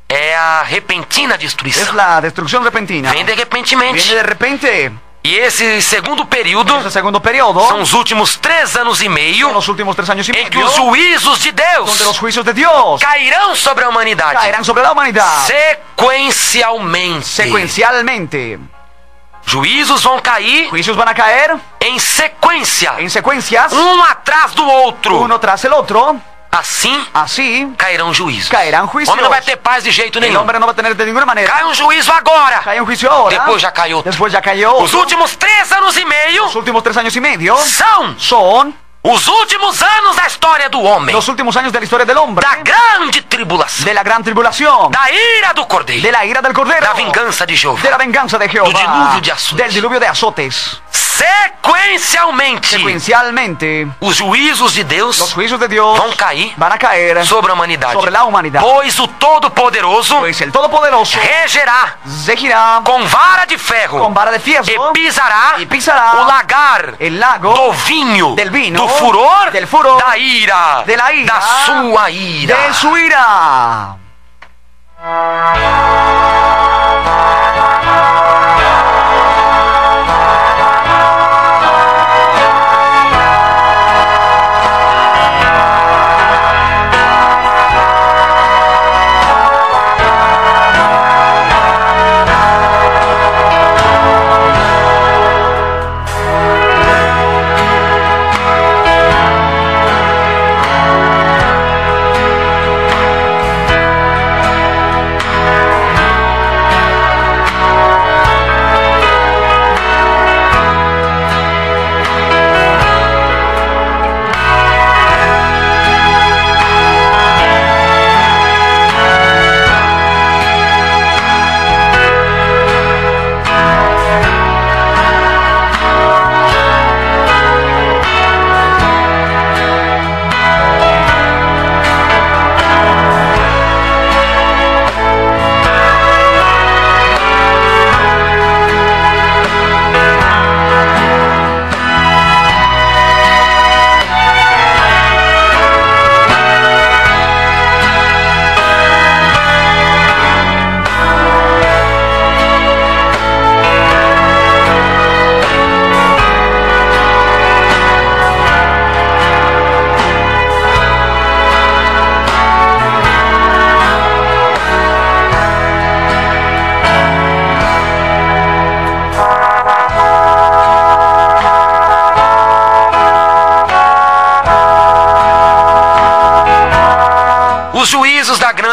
É a repentina es destruição. la destrucción repentina. Vem de repentemente. Viene de repente. E esse segundo período Ese segundo periodo são os últimos 3 anos e meio son los últimos 3 años y em que medio os juízos de Deus donde los juicios de Dios cairão sobre a humanidade caerán sobre la humanidad sequencialmente. secuencialmente. Juízos vão cair Juicios van a caer em sequência, en secuencias, atrás do outro. uno tras el otro. Assim Así cairão juízos. caerán O juicios. homem não vai ter paz de jeito El nenhum. hombre no va a tener de ninguna manera. Cai um juízo agora. Cae un juicio ahora. Después ya cayó otro. Después ya cayó Os otro. últimos 3 anos e meio Los últimos 3 años y medio são son os últimos anos da história do homem. los últimos años de la historia del hombre, Da grande tribulação. de la gran tribulación, Da ira do cordeiro. de la ira del cordero, Da vingança de Jeová. de la venganza de Jehová, Do diluvio de azotes. del diluvio de azotes. Sequencialmente, Secuencialmente, os juízos de Deus los juicios de Dios vão cair van a caer sobre a humanidade. sobre la humanidad. Pois o Todo-Poderoso Pues el Todopoderoso regerá regirá com vara de ferro con vara de fierro e pisará y pisará o lagar el lago do vinho, del vino, do furor, del furor, da ira, de la ira, da sua ira. de su ira.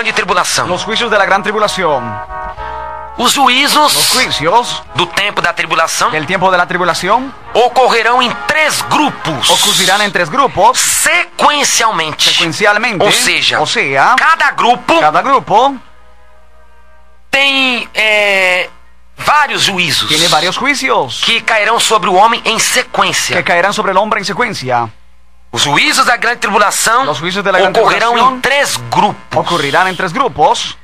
grande tribulação. Los juicios de la gran tribulación. Os Los juízos juicios do tempo da tribulação del tiempo de la tribulación ocorrerão em 3 grupos, ocurrirán en 3 grupos sequencialmente. secuencialmente. Ou seja, o sea, cada grupo cada grupo tem vários juízos tiene varios juicios que cairão sobre o homem em sequência. que caerán sobre el hombre en secuencia. Os juízos da grande tribulação Los juicios de la gran ocorrerão tribulación em 3 grupos. ocurrirán en 3 grupos.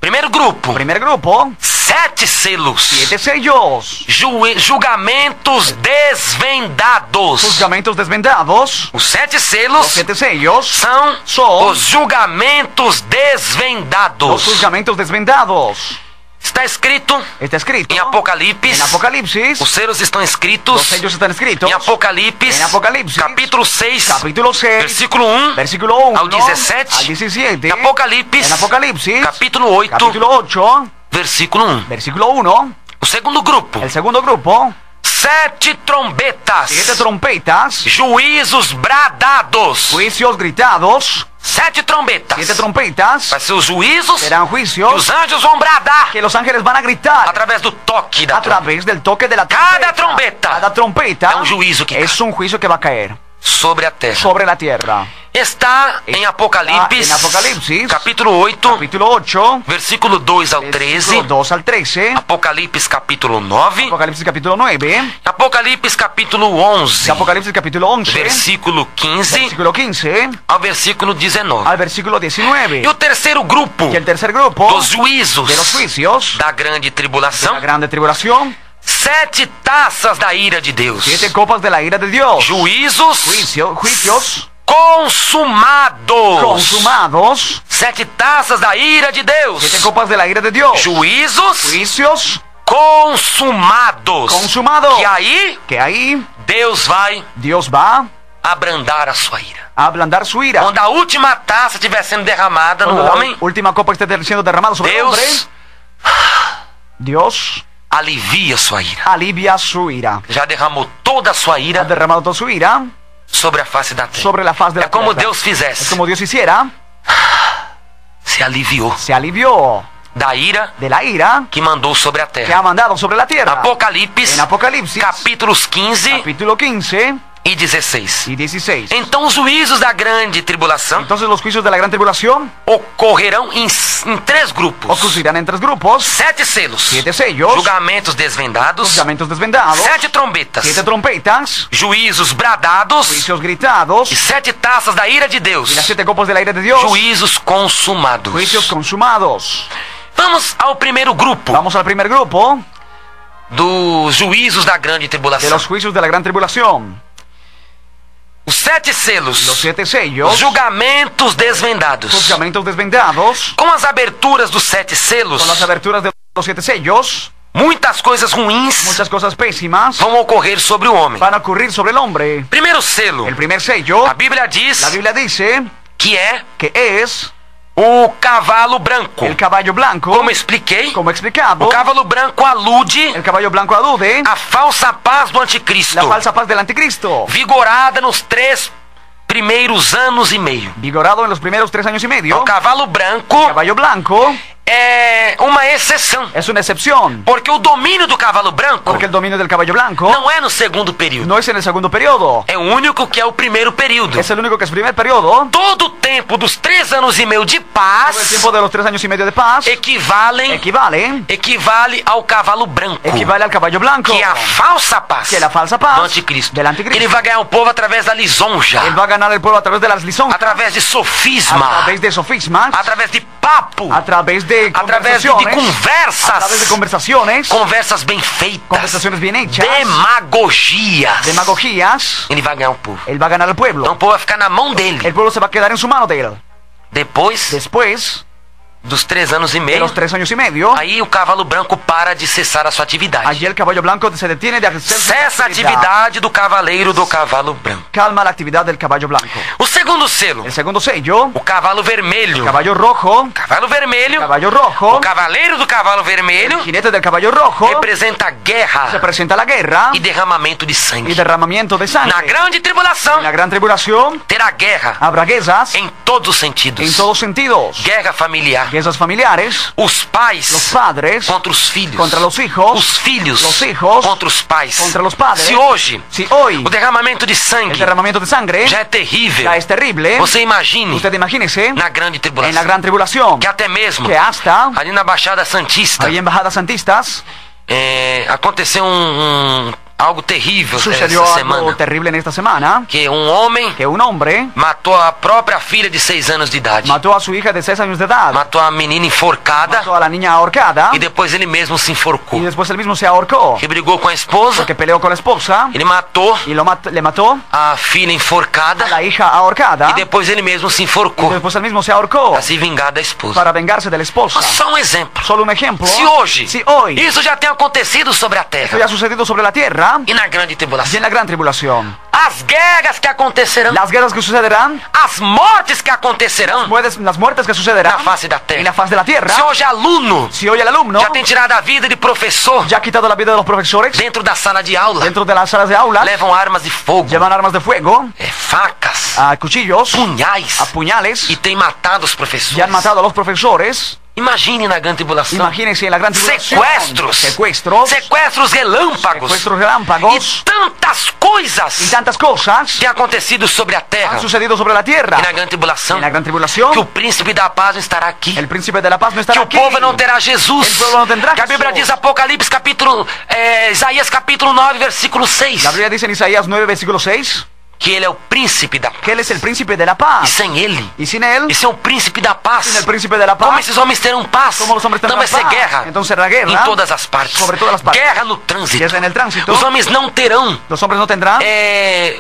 Primeiro grupo, Primer grupo, 7 selos. 7 sellos, Julgamentos desvendados. juzgamentos desvendados. Os 7 Los selos 7 sellos são os julgamentos los desvendados. juzgamentos desvendados. Está escrito Está escrito em Apocalipse. en Apocalipsis. Os selos estão Los escritos sellos están escritos em Apocalipse, en Apocalipsis, capítulo 6, capítulo 6, versículo 1, versículo 1 ao 17, al 17. em Apocalipse, En Apocalipsis, capítulo 8, capítulo 8, versículo 1. versículo 1. O segundo grupo, El segundo grupo, 7 trombetas, 7 trompetas, juízos bradados. juicios gritados, 7 trombetas. 7 trompetas, Vai ser os juízos serán que juicios os anjos vão bradar que los ángeles van a gritar através do toque da a trombeta. través del toque de la Cada trombeta Cada trompeta é um juízo que es un juicio que va a caer sobre a terra. sobre la tierra. Está em Apocalipse, en Apocalipsis, capítulo 8, Capítulo 8, versículo 2 ao 13, versículo 2 al 13, Apocalipse capítulo 9, Apocalipsis capítulo 9, Apocalipse capítulo 11, Apocalipsis capítulo 11, versículo 15 versículo 15 ao versículo 19. al versículo 19. E o terceiro grupo Y el tercer grupo dos juízos de los juicios da grande de tribulação, la grande tribulación, 7 taças da ira de Deus, 7 copas de la ira de Dios, juízos juicios consumados. consumados, 7 taças da ira de 7 Deus, copas de la ira de Dios, juízos juicios consumados. consumados, Que aí que ahí Deus vai Dios va abrandar a sua ira. a ablandar su ira. Quando a última taça estiver sendo derramada no Cuando homem, la última copa esté siendo derramada sobre el hombre, Deus Dios alivia sua ira. alivia su ira. Já derramou toda a sua Ha ira derramado toda su ira sobre a face da terra. sobre la faz de la É como tierra. Deus Es fizesse. como Dios hiciera, Se aliviou se alivió da ira de la ira que mandou sobre a que ha terra. mandado sobre la tierra. Apocalipse, En Apocalipsis, capítulos 15 capítulo 15 e 16. y 16. Então os juízos da grande tribulação Entonces los juicios de la gran tribulación ocorrerão em 3 grupos. ocurrirán en 3 grupos, 7 selos, 7 sellos, julgamentos desvendados, juzgamentos desvendados, 7 trombetas, 7 trompetas, juízos bradados juicios gritados e 7 taças da ira de Deus, y las 7 copas de la ira de Dios, juízos consumados. juicios consumados. Vamos ao primeiro grupo Vamos al primer grupo dos juízos da grande de tribulação. los juicios de la gran tribulación. Os 7 selos, Los 7 os sellos, julgamentos desvendados. juzgamentos desvendados, Com as aberturas dos 7 selos, con las aberturas de los 7 sellos, muitas coisas ruins muchas cosas pésimas vão ocorrer sobre o homem. van a ocurrir sobre el hombre. Primeiro selo, El primer sello, a Bíblia diz la Biblia dice que é que es o cavalo branco. el caballo blanco, Como expliquei, como explicado. o cavalo branco alude El caballo blanco alude à falsa paz do la anticristo, falsa paz del anticristo, vigorada nos 3 primeiros anos e meio. vigorado en los primeros 3 años y medio. O cavalo branco Caballo blanco é uma exceção, es una excepción, porque o domínio do cavalo branco porque el dominio del caballo blanco não é no segundo período, no es en el segundo periodo, é o único que é o primeiro período. es el único que es primer periodo. Todo o tempo dos 3 anos e meio de Todo el paz tiempo de los 3 años y medio de paz equivale ao cavalo branco, equivale al caballo blanco, que é a falsa paz que é a falsa paz do anticristo. del anticristo. Ele vai ganhar o povo através da lisonja, Él va a ganar el pueblo a través de las lisonjas, através de a sofisma, través de sofismas, através de papo, a través de através de conversaciones, a través de conversas, conversaciones, conversas bem feitas, conversaciones bien hechas, demagogias. demagogías. Ele vai ganhar o povo. Él va a ganar al Então o pueblo. povo vai ficar na mão dele. El pueblo se va a quedar en su mano de él. Depois, Después, dos 3 anos e de meio, los 3 años y medio, aí o cavalo branco para de cessar a sua atividade. allí el caballo blanco se detiene de hacer su Cessa a atividade do cavaleiro do cavalo branco. Calma la actividad del caballo blanco. O segundo selo, El segundo sello, o cavalo vermelho. caballo rojo, Cavalo vermelho, caballo o rojo, cavaleiro do cavalo vermelho el jinete del caballo rojo, representa a guerra representa la guerra e derramamento de y sangue. derramamiento de Na sangre. grande tribulação En la gran tribulación terá guerra habrá guerras em todos os sentidos. en todos sentidos. Guerra familiar. Guerras familiares, Os pais los padres contra os filhos. contra los hijos, Os filhos los hijos contra os pais. contra los padres. Se hoje Si hoy o derramamento de el sangue derramamiento de sangre já é terrível, ya es terrible, você imagine usted imagínese na grande en la tribulação. gran tribulación Que até mesmo que hasta ali na Baixada Santista ahí en Bajadas Santistas aconteceu algo terrível sucedió essa algo semana. terrible en esta semana, Que homem que un hombre matou a própria filha de 6 anos de idade. mató a su hija de 6 años de edad, Matou a menina enforcada mató a la niña ahorcada e depois ele mesmo se enforcou. y después él mismo se ahorcó Que brigou com a esposa, porque peleó con la esposa ele matou y le mató a filha enforcada a la hija ahorcada e depois ele mesmo se y enforcou después él mismo se ahorcó para se vingar da esposa. para vengarse de la esposa. Só um exemplo. Solo un ejemplo. Se hoje Si hoy isso já tem acontecido sobre a esto ya terra ha sucedido sobre la tierra e na grande y tribulação, en la gran tribulación, as guerras que acontecerão, las guerras que sucederán, as mortes que acontecerão las muertes que sucederán na face da en la terra. faz de la tierra. Se hoje aluno Si hoy el alumno já tem tirado a vida de professor ya ha quitado la vida de los profesores dentro da sala de aula, dentro de las salas de aula, levam armas de fogo, llevan armas de fuego, facas, cuchillos, punhais puñales, e tem matado os ya professores. han matado a los profesores. Imagine na grande tribulação. Imagínense en la gran tribulación. Sequestros, Secuestros relâmpagos relámpagos e tantas y coisas tantas cosas têm acontecido sobre a terra han sucedido sobre la tierra. e na grande tribulação, En la gran tribulación, que o príncipe da paz não estará aqui, el príncipe de la paz no que estará o aquí. povo não terá Jesus, El pueblo no tendrá que a Bíblia Jesús. diz Apocalipse capítulo Isaías capítulo 9 versículo 6, La Biblia dice en Isaías 9, versículo 6, que ele é o príncipe da paz, que él es el príncipe de la e paz. sem ele, Y sin él, esse é o príncipe da paz. sin el príncipe de la Como paz, esses homens terão paz, como los hombres então tendrán vai ser paz. guerra Entonces será guerra em todas as partes, sobre todas las partes. guerra no trânsito. Guerra en el tránsito. Os homens não terão Los hombres no tendrán,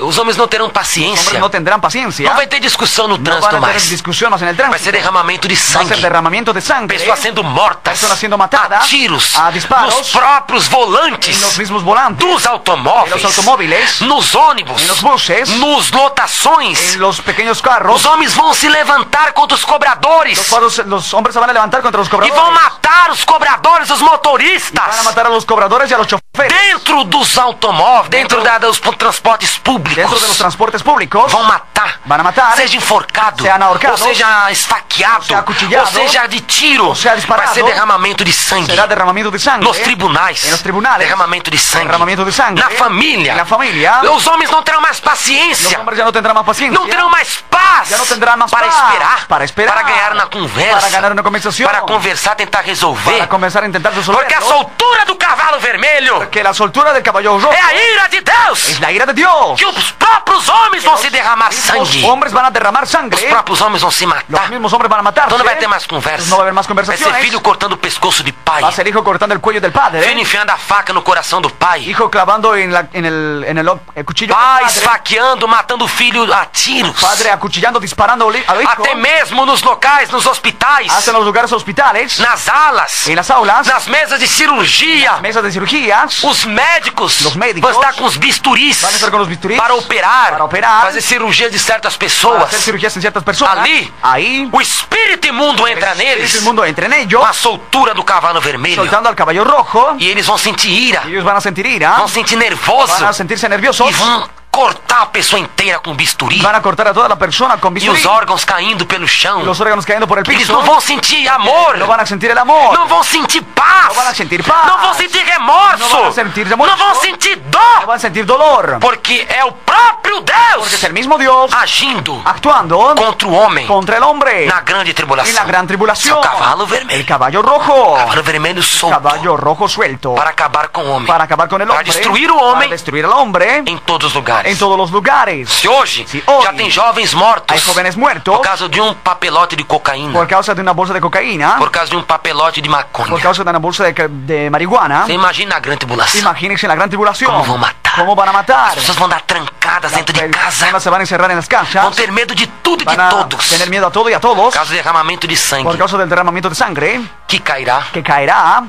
os homens não terão los paciência. hombres no tendrán paciencia. Não vai ter discussão no No trânsito van a tener mais. discusión más en el Vai tránsito. ser derramamento de Va a sangue. ser derramamiento de sangre. Pessoas sendo mortas. Personas siendo matadas. A tiros. A disparos. Nos próprios volantes. En los mismos volantes. Dos automóveis. En los automóviles. Nos ônibus. En los buses. Nos lotações. En los pequeños carros. Os homens vão se levantar contra os cobradores. Los hombres se van a levantar contra los E cobradores. vão matar os cobradores, os Van a motoristas. matar a los cobradores y a los choferes. Dentro dos automóveis, dentro dos transportes públicos. Dentro de los transportes públicos. Vão matar. Van a matar. Seja enforcado. Sean ahorcados. Ou seja esfaqueado. Sea acuchillado. Ou seja de tiro. Ou sea disparado. Vai ser derramamento de sangue. Será derramamiento de sangre. Nos tribunais. En los tribunales. Derramamento de sangue. Derramamiento de sangre. Na família. En la familia. Os homens não terão mais Los paciência. hombres ya no tendrán más paciencia. Não terão mais paz. Ya no tendrán más para paz. esperar. Para esperar. Para ganhar na conversa. Para ganar una conversación. Para conversar, tentar resolver. Para comenzar a intentar resolverlo. Porque a soltura do cavalo vermelho Que la soltura del caballo rojo é a ira de Deus. es la ira de Dios. Que os próprios homens vão se derramar Los sangue. hombres van a derramar Os sangre. próprios homens vão se Los matar. mismos hombres van a matarse. Então não vai ter mais conversa. No va a haber más Vai conversaciones. ser filho cortando o pescoço de pai. Va a ser hijo cortando el cuello del padre. Filho enfiando a faca no coração do pai. Hijo clavando en el cuchillo Pai del padre. esfaqueando, matando o filho a tiros. Padre acuchillando, disparando al hijo. Até mesmo nos locais, nos hospitais, Hasta en los lugares hospitales. nas alas, En las aulas. nas mesas de cirurgia. Mesas de cirugías. Os médicos Los médicos vão estar com os bisturis van a estar con los bisturíes para operar, fazer cirurgia de certas para pessoas. hacer cirugías en ciertas personas. Ali, Ahí o espírito imundo entra neles el mundo entre en ellos, com a soltura do cavalo vermelho. soltando al caballo rojo. E eles vão sentir ira, Ellos van a sentir ira, vão sentir nervoso van a sentirse nerviosos, e vão cortar a pessoa inteira com bisturi. van a cortar a toda la persona con E bisturí. os órgãos caindo pelo chão. Los órganos cayendo por el Eles piso. não vão sentir amor. No van a sentir el amor. Não vão sentir paz. Não vão sentir paz. Não vão sentir remorso. Não vão sentir remorso. Não vão sentir No dor. van a sentir dolor. Porque é o próprio Porque es Deus el mismo Dios agindo actuando contra o homem contra el hombre na grande en tribulação. la gran tribulación. O cavalo El vermelho. caballo rojo. Cavalo vermelho solto. Caballo rojo suelto. Para acabar com o homem. Para acabar con el Para hombre. destruir o homem. Para destruir al hombre Em todos os lugares. en todos los lugares. Se hoje Se hoje já tem jovens mortos Hay jóvenes muertos por causa de um papelote de cocaína, por causa de una bolsa de cocaína, por causa de um papelote de por maconha. causa de una bolsa de marihuana. Você imagina a grande tribulação. Imagínense la gran tribulación. Como vão matar. ¿Cómo van a matar? As pessoas vão dar trancada trancadas dentro de casa. Personas se van a encerrar en las Vão casas. ter medo de tudo e de Van a todos. tener miedo a todo y a todos. Por causa do derramamento de sangue Por causa del derramamiento de sangre que cairá que caerá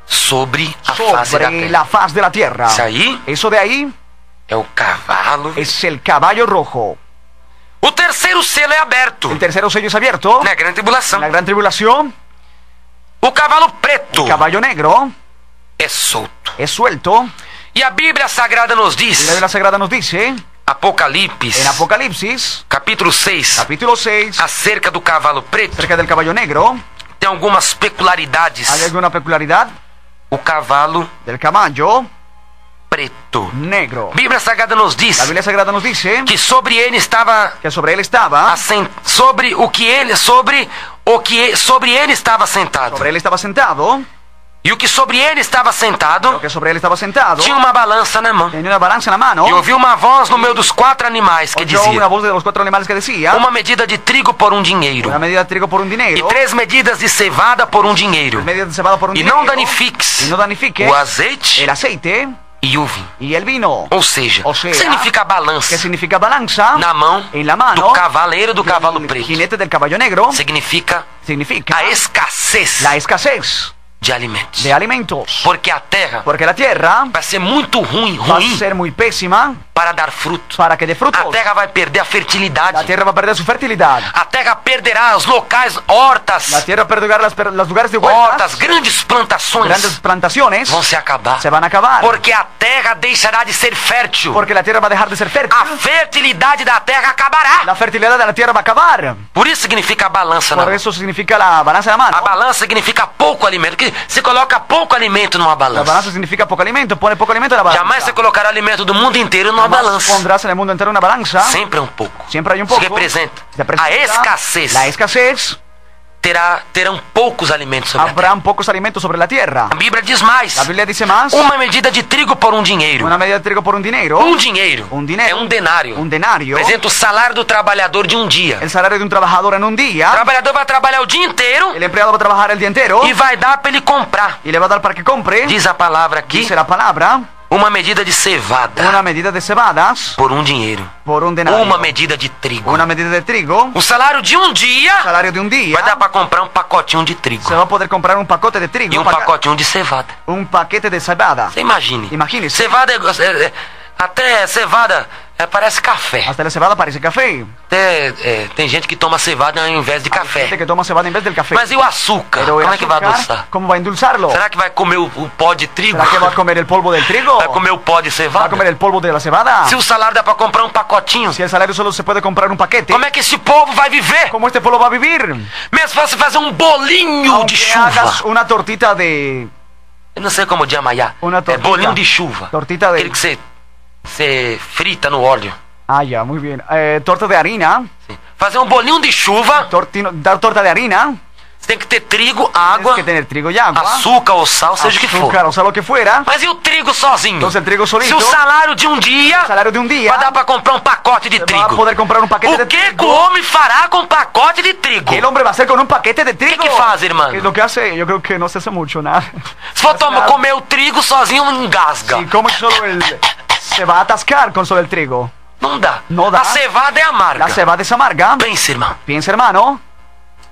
sobre a face da sobre terra. la faz de la tierra. Isso aí Eso de ahí é o cavalo. es el caballo rojo. O terceiro selo é aberto. El tercero sello es abierto. Na grande tribulação. En la gran tribulación, O cavalo preto el caballo negro é solto. es suelto. E a Bíblia Sagrada nos Y la diz, Biblia Sagrada nos dice, Apocalipse, en Apocalipsis, capítulo 6, capítulo 6, acerca do cavalo preto, acerca del caballo negro, tem algumas peculiaridades. ¿hay alguna peculiaridad? O cavalo Del caballo preto. negro. A Bíblia Sagrada nos diz La Biblia Sagrada nos dice que sobre ele estava que sobre él estaba, sobre ele estava sentado. sobre él estaba sentado, E o que sobre ele estava sentado lo que sobre él estaba sentado, tinha uma balança na mão. tenía una balanza en la mano. E ouvi uma voz no meio dos 4 animais que Oyó una dizia: voz de los 4 animales que decía, uma medida de trigo por um dinheiro, una medida de trigo por un e dinero, 3 medidas de cevada por um dinheiro. media de cebada por un E dinero, não danifiques y no danifique o azeite el aceite e o vinho. y el vino. Ou seja, Ou seja, significa ¿Qué balança significa balanza? na mão En la mano do cavaleiro do cavalo del preto. jinete del caballo negro. Significa Significa a escassez la escasez de alimentos. de alimentos. Porque a terra Porque la tierra vai ser muito ruim va a ser muy pésima para dar fruto. para que dé frutos. A terra vai perder a La fertilidade. tierra va a perder su fertilidad. A terra perderá os locais, hortas, La tierra perderá los lugares de huertas, hortas, grandes plantações grandes plantaciones vão se acabar. se van a acabar. Porque a terra deixará de ser fértil. Porque la tierra va a dejar de ser fértil. A fertilidade da terra acabará. La fertilidad de la tierra va a acabar. Por isso significa a balança na Por mão. eso significa la balanza de la mano. A balança significa pouco alimento. Que se coloca pouco alimento numa La balança. balanza significa poco alimento. Pone poco alimento en la balanza. Jamais você colocará alimento do mundo inteiro numa Jamás balança. pondrás en el mundo entero una balanza. Sempre é um pouco. Siempre hay un Isso poco. representa Representa a escassez. La escasez. Terão poucos alimentos sobre a terra. Habrán pocos alimentos sobre la tierra. A Bíblia diz mais. La Biblia dice más. Uma medida de trigo por um dinheiro. Una medida de trigo por un dinero. Um dinheiro. Un dinero. É um denário. Un denario. Representa o salário do trabalhador de um dia. El salario de un trabajador en un O día. trabalhador vai trabalhar o dia inteiro El empleado va a trabajar el día entero. e vai dar para ele comprar. Y le va a dar para que compre. Diz a palavra aqui, Dice la palabra. uma medida de cevada Una medida de cebadas por um dinheiro. por un denario. Uma medida de trigo. Una medida de trigo. O salário de um dia El salario de un día. vai dar para comprar um pacotinho de trigo Se va a poder comprar un pacote de trigo. e um pacotinho de cevada. Un paquete de cebada. Você imagine. Imagine-se. Cevada até cevada parece café. Hasta la cebada parece café. Até, tem gente que toma cevada ao invés de Hay café. gente que toma cebada en vez del café. Mas e o açúcar? Pero el Como é que vai azúcar, adoçar? ¿cómo va a endulzarlo? Será que vai comer o pó de trigo? ¿Será que va a comer el polvo del trigo? Vai comer o pó de ¿Va a cevada? comer el polvo de la cebada? Se o salário dá para comprar um pacotinho, Si el salario solo se puede comprar un paquete, como é que esse povo vai viver? ¿cómo este pueblo va a vivir? Mesmo se você fazer um bolinho Aunque de chuva. hagas una tortita de... Eu não sei como de amanhã. Una É tortita. bolinho de chuva. Tortita de... Aquele que você frita no óleo. Ah, ya, muy bien. Torta de harina. Sim. Fazer um bolinho de chuva, Dar torta de harina. você tem que ter trigo, água, Tienes que tener trigo y agua. açúcar ou sal, seja o que for. Azúcar, o sea, lo que fuera. Mas e o trigo sozinho? Entonces el trigo Se solito, o salário de um dia salario de un día, vai dar para comprar um pacote de va a trigo. poder comprar un paquete de O que trigo. que o homem fará com um pacote de trigo? ¿Qué el hombre va a hacer con un paquete de trigo? que faz, hermano? ¿Qué es lo que hace? Yo creo que no se hace mucho, nada. Se for comer o trigo sozinho, engasga. Si come solo se va a atascar con solo el trigo. Não dá. Não dá. A cevada é amarga. La cebada es amarga. Pensa, irmão. Piensa, hermano,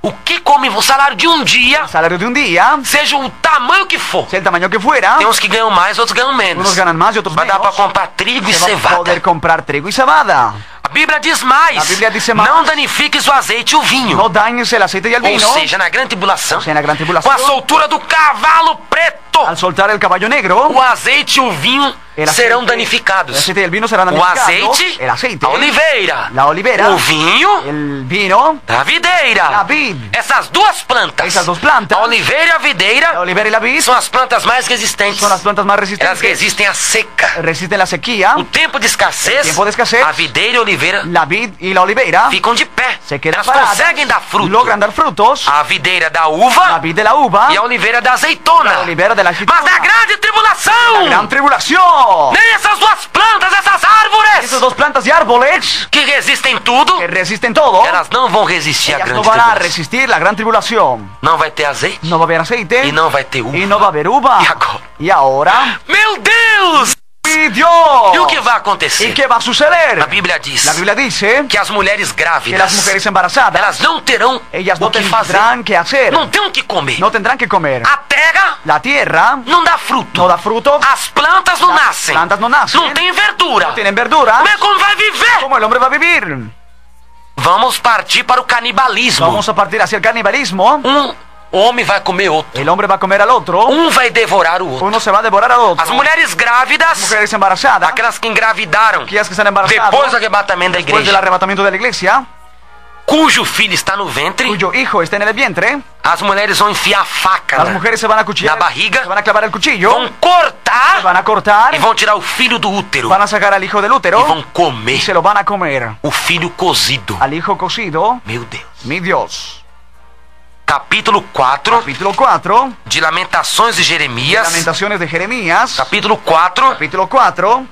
O que come o salário de um dia, el salario de un día, seja o tamanho que for. sea el tamaño que fuera, Tem uns que ganham mais, outros ganham menos. unos ganan más y otros Vai dar para menos. comprar trigo e Se va a cevada. poder comprar trigo y cebada. A Bíblia diz mais. A Bíblia diz mais. Não danifiques o azeite e o vinho. No dañes el aceite y el Ou vino. seja, na grande tribulação, O sea, en la gran com tribulación, a soltura do cavalo preto, al soltar el caballo negro, o azeite e o vinho el serão aceite- danificados. El aceite y el vino serán O danificados. azeite, El aceite, a oliveira. la olivera, O vinho, el vino, a videira. la vid. Essas duas plantas, Essas duas plantas, a oliveira e a La videira, olivera y la vid são as plantas mais resistentes. son las plantas más Elas resistentes. resistem à seca. Resisten la sequía. O tempo de escassez, O tempo de escassez, a videira e a oliveira La vid y la olivera ficam de pé. se quedan Elas paradas, conseguem dar fruto. logran dar frutos. A videira da La uva vid de la uva, e a oliveira da azeitona. la olivera de la Mas aceituna. na grande La tribulação, gran tribulación. nem essas duas plantas, essas Esas árvores dos plantas y árboles que resistem tudo, que resisten todo, elas não vão resistir à ellas grande no van a tribulação. resistir la gran tribulación. Não vai ter azeite No va a haber aceite e não vai ter uva. y no va a haber uva. E agora? Y ahora, Meu Deus! ¡mi Dios! E o que vai ¿Y acontecer? qué va a suceder? A Bíblia diz La Biblia dice que as mulheres que las grávidas, mujeres embarazadas, elas não terão ellas o no que fazer. tendrán que hacer, Não tem o que comer. no tendrán que comer. A terra La tierra não dá fruto. no da fruto, As plantas não las nascem. plantas no nacen, Não tem verdura. no tienen verdura. Como vai viver? ¿Cómo el hombre va a vivir? Vamos partir para o canibalismo. Vamos a partir hacia el canibalismo. Homem vai comer outro. El hombre va a comer al otro, Vai devorar o outro. uno se va a devorar al otro. As mulheres grávidas, Mujeres embarazadas, aquelas que engravidaram aquellas que están embarazadas depois do arrebatamento da después del igreja, arrebatamiento de la iglesia, cujo filho está no ventre, cuyo hijo está en el vientre, as mulheres vão enfiar a faca las mujeres se van a cuchillar, na barriga, se van a clavar el cuchillo, vão cortar van a cortar, e vão tirar o filho do útero van a sacar al hijo del e útero vão y comer se lo van a comer. o filho cozido. Al hijo cocido, Meu Deus. mi Dios. Capítulo 4 Capítulo 4, de Lamentações de Jeremias. Lamentaciones de Jeremías, Capítulo 4, capítulo 4,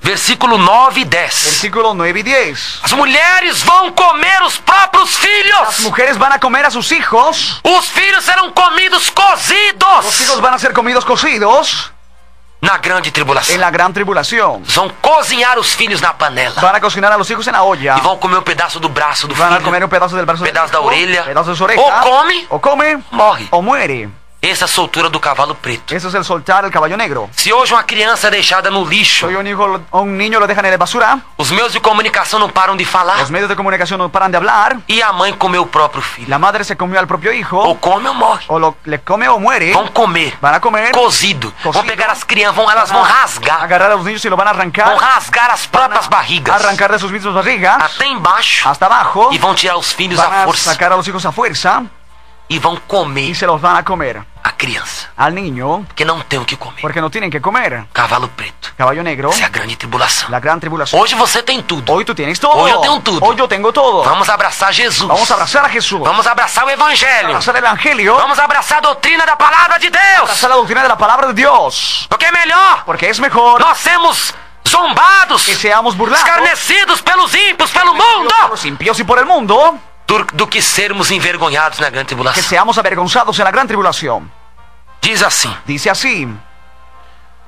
versículo 9 e 10. versículos 9 y 10. As mulheres vão comer os próprios Las filhos. mujeres van a comer a sus hijos, Os filhos serão comidos los hijos cozidos van a ser comidos cocidos na grande en tribulação. la gran tribulación. Vão cozinhar os filhos na panela Van a cocinar a los hijos en la olla. e vão comer um pedaço do braço do Van a filho. comer un pedazo del brazo del Pedazo da hijo, orelha. pedazo de su oreja, O o come, Morre. o muere. Essa é a soltura do cavalo preto. Eso es el soltar el caballo negro. Se hoje uma criança é deixada no lixo, Soy un hijo, un niño lo dejan en la basura, os meios de comunicação não param de falar, los medios de comunicación no paran de hablar, e a mãe comeu o próprio filho. la madre se comió al propio Ou hijo, come ou morre. o le come o muere, Vão comer van a comer, cozido. Vão Cozido. pegar as crianças, elas vão rasgar. agarrar a los niños y lo van a Vão arrancar, rasgar as próprias barrigas arrancar de sus mismas barrigas, até embaixo hasta abajo, e vão tirar os filhos van à a força sacar a los hijos a fuerza e vão y comer se los van a comer a criança, al niño, que não tem o que comer. porque no tienen que comer. Cavalo preto. Caballo negro, Essa é a grande tribulação. la gran tribulación. Hoje você tem tudo. Hoy tú tienes todo. Hoy yo tengo todo. Hoy yo tengo todo. Vamos abraçar Jesus. Vamos a abrazar a Jesús. Vamos abraçar o Evangelho. Abrazar el Evangelio. Vamos abraçar a doutrina da palavra de Deus. Abrazar la doctrina de la palabra de Dios. Porque é melhor Porque es mejor nós sermos zombados, que seamos burlados escarnecidos pelos ímpios, pelo mundo, por los impíos y por el mundo, do que sermos envergonhados na grande que tribulação. seamos avergonzados en la gran tribulación. Diz assim: Dice así: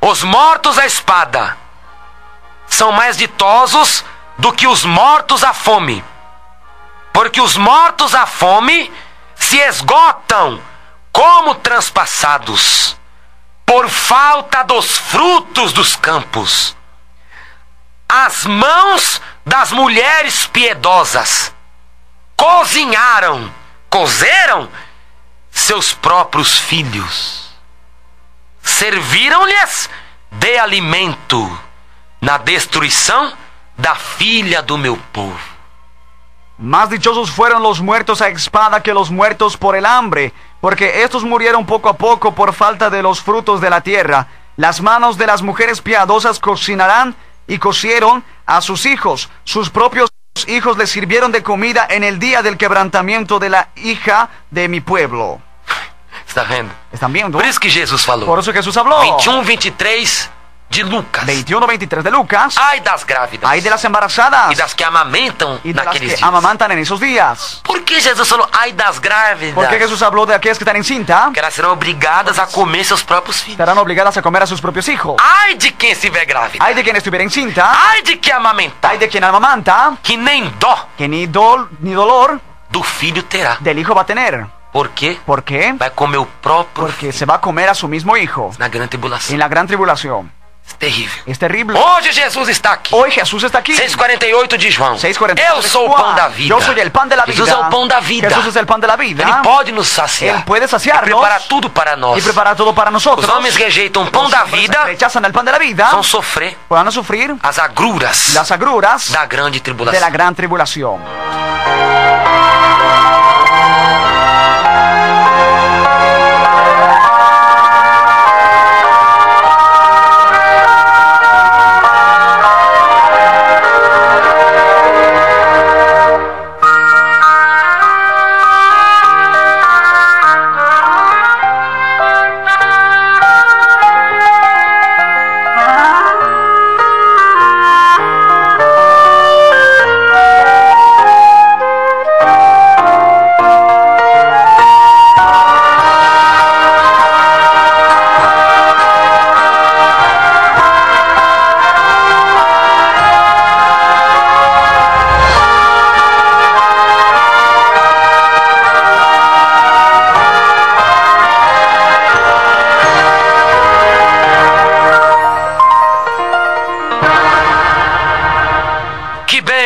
os mortos à espada são mais ditosos do que os mortos à fome, porque os mortos à fome se esgotam como transpassados por falta dos frutos dos campos. As mãos das mulheres piedosas cozeram seus próprios filhos, serviram-lhes de alimento na destruição da filha do meu povo. Más dichosos fueron los muertos a espada que los muertos por el hambre, porque estos murieron poco a poco por falta de los frutos de la tierra. Las manos de las mujeres piadosas cocinarán y cocieron a sus hijos. Sus propios hijos les sirvieron de comida en el día del quebrantamiento de la hija de mi pueblo. Está vendo? ¿Están viendo? Por isso que Jesus falou. Por eso Jesús habló. 21, 23 de Lucas. 21-23 de Lucas. Ai das grávidas. Ay de las embarazadas E das que amamentam y de las naqueles que dias. amamantan en esos días. Por que Jesus falou ai das grávidas? Porque Jesús habló de aquellas que están encinta, Que elas serão obrigadas a comer seus próprios filhos. estarán obligadas a comer a sus propios hijos. Ai de quem estiver grávida. Hay de quien estuviera encinta, Ai de que amamentar. hay de quien amamanta, Que nem dó que ni dolor do filho terá. del hijo va a tener. Por quê? ¿Por qué? Vai comer o próprio Porque se va a comer a su mismo hijo na grande tribulação. en la gran tribulación. É terrível. Es terrible. Hoje Jesus está aqui. Hoy Jesús está aquí. 6:48 de João. 6:48 Eu de sou o Juan. pão da vida. Yo soy el pan de la vida. Jesus é o pão da vida. Jesús es el pan de la vida. Ele pode nos saciar. Él puede E saciarnos preparar tudo para nós. y preparar todo para nosotros. Os homens rejeitam o pão da Los hombres vida, rechazan el pan de la vida, vão sofrer van a sufrir as agruras las agruras da grande de tribulação. la gran tribulación.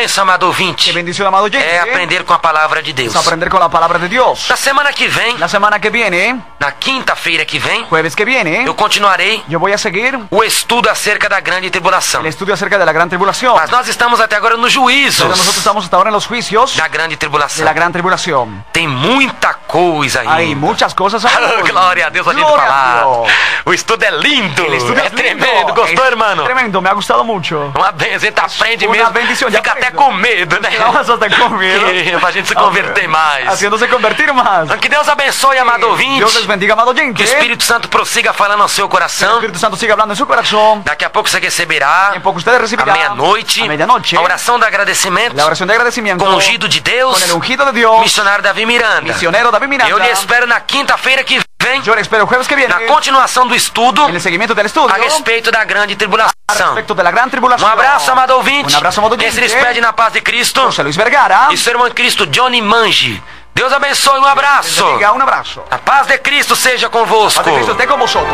bênção, amado Qué ouvinte, bendición, amado oyente. é aprender com a palavra de Deus. Es aprender con la palabra de Dios. Na semana que vem, La semana que viene, na quinta-feira que vem, jueves que viene, eu continuarei yo voy a seguir o estudo acerca da grande tribulação. el estudio acerca de la gran tribulación. Mas nós estamos até agora nos Pero nosotros juízos estamos hasta ahora en los juicios da grande de tribulação. la gran tribulación. Tem muita coisa Hay aí. muchas cosas aún. Glória a Deus, a gente Glória a falar. Dios. O estudo é lindo. El estudio É es lindo. tremendo. Gostou, Es irmão? Tremendo, me ha gustado mucho. Uma benção, a gente aprende Una mesmo. bendición, ya Fica até aprendo. com medo, né? Vamos hasta con miedo. Pra gente se converter mais. Haciéndose convertir más. Que Deus abençoe, amado ouvinte. Dios les bendiga, amado oyente. Que o Espírito Santo prossiga falando ao seu El coração. Espíritu Santo siga hablando en su corazón. Daqui a pouco você receberá, En poco ustedes à recibirán meia-noite, a medianoche a oração do agradecimento la oración de agradecimiento com o ungido de Deus, con el ungido de Dios, missionário Davi Miranda. misionero David Miranda. Eu lhe espero na quinta-feira que vem, Yo le espero jueves que viene na continuação do estudo en el seguimiento del estudio a respeito da grande tribulação. respecto de la gran tribulación. Um abraço, amado ouvinte. Un abrazo, amado Quem se oyente. despede na paz de Cristo José Luis Vergara. e seu irmão em Cristo, Johnny Mangi. Deus abençoe, um abraço. Bendiga, un abrazo. A paz de Cristo seja convosco. Paz de Cristo esté con vosotros.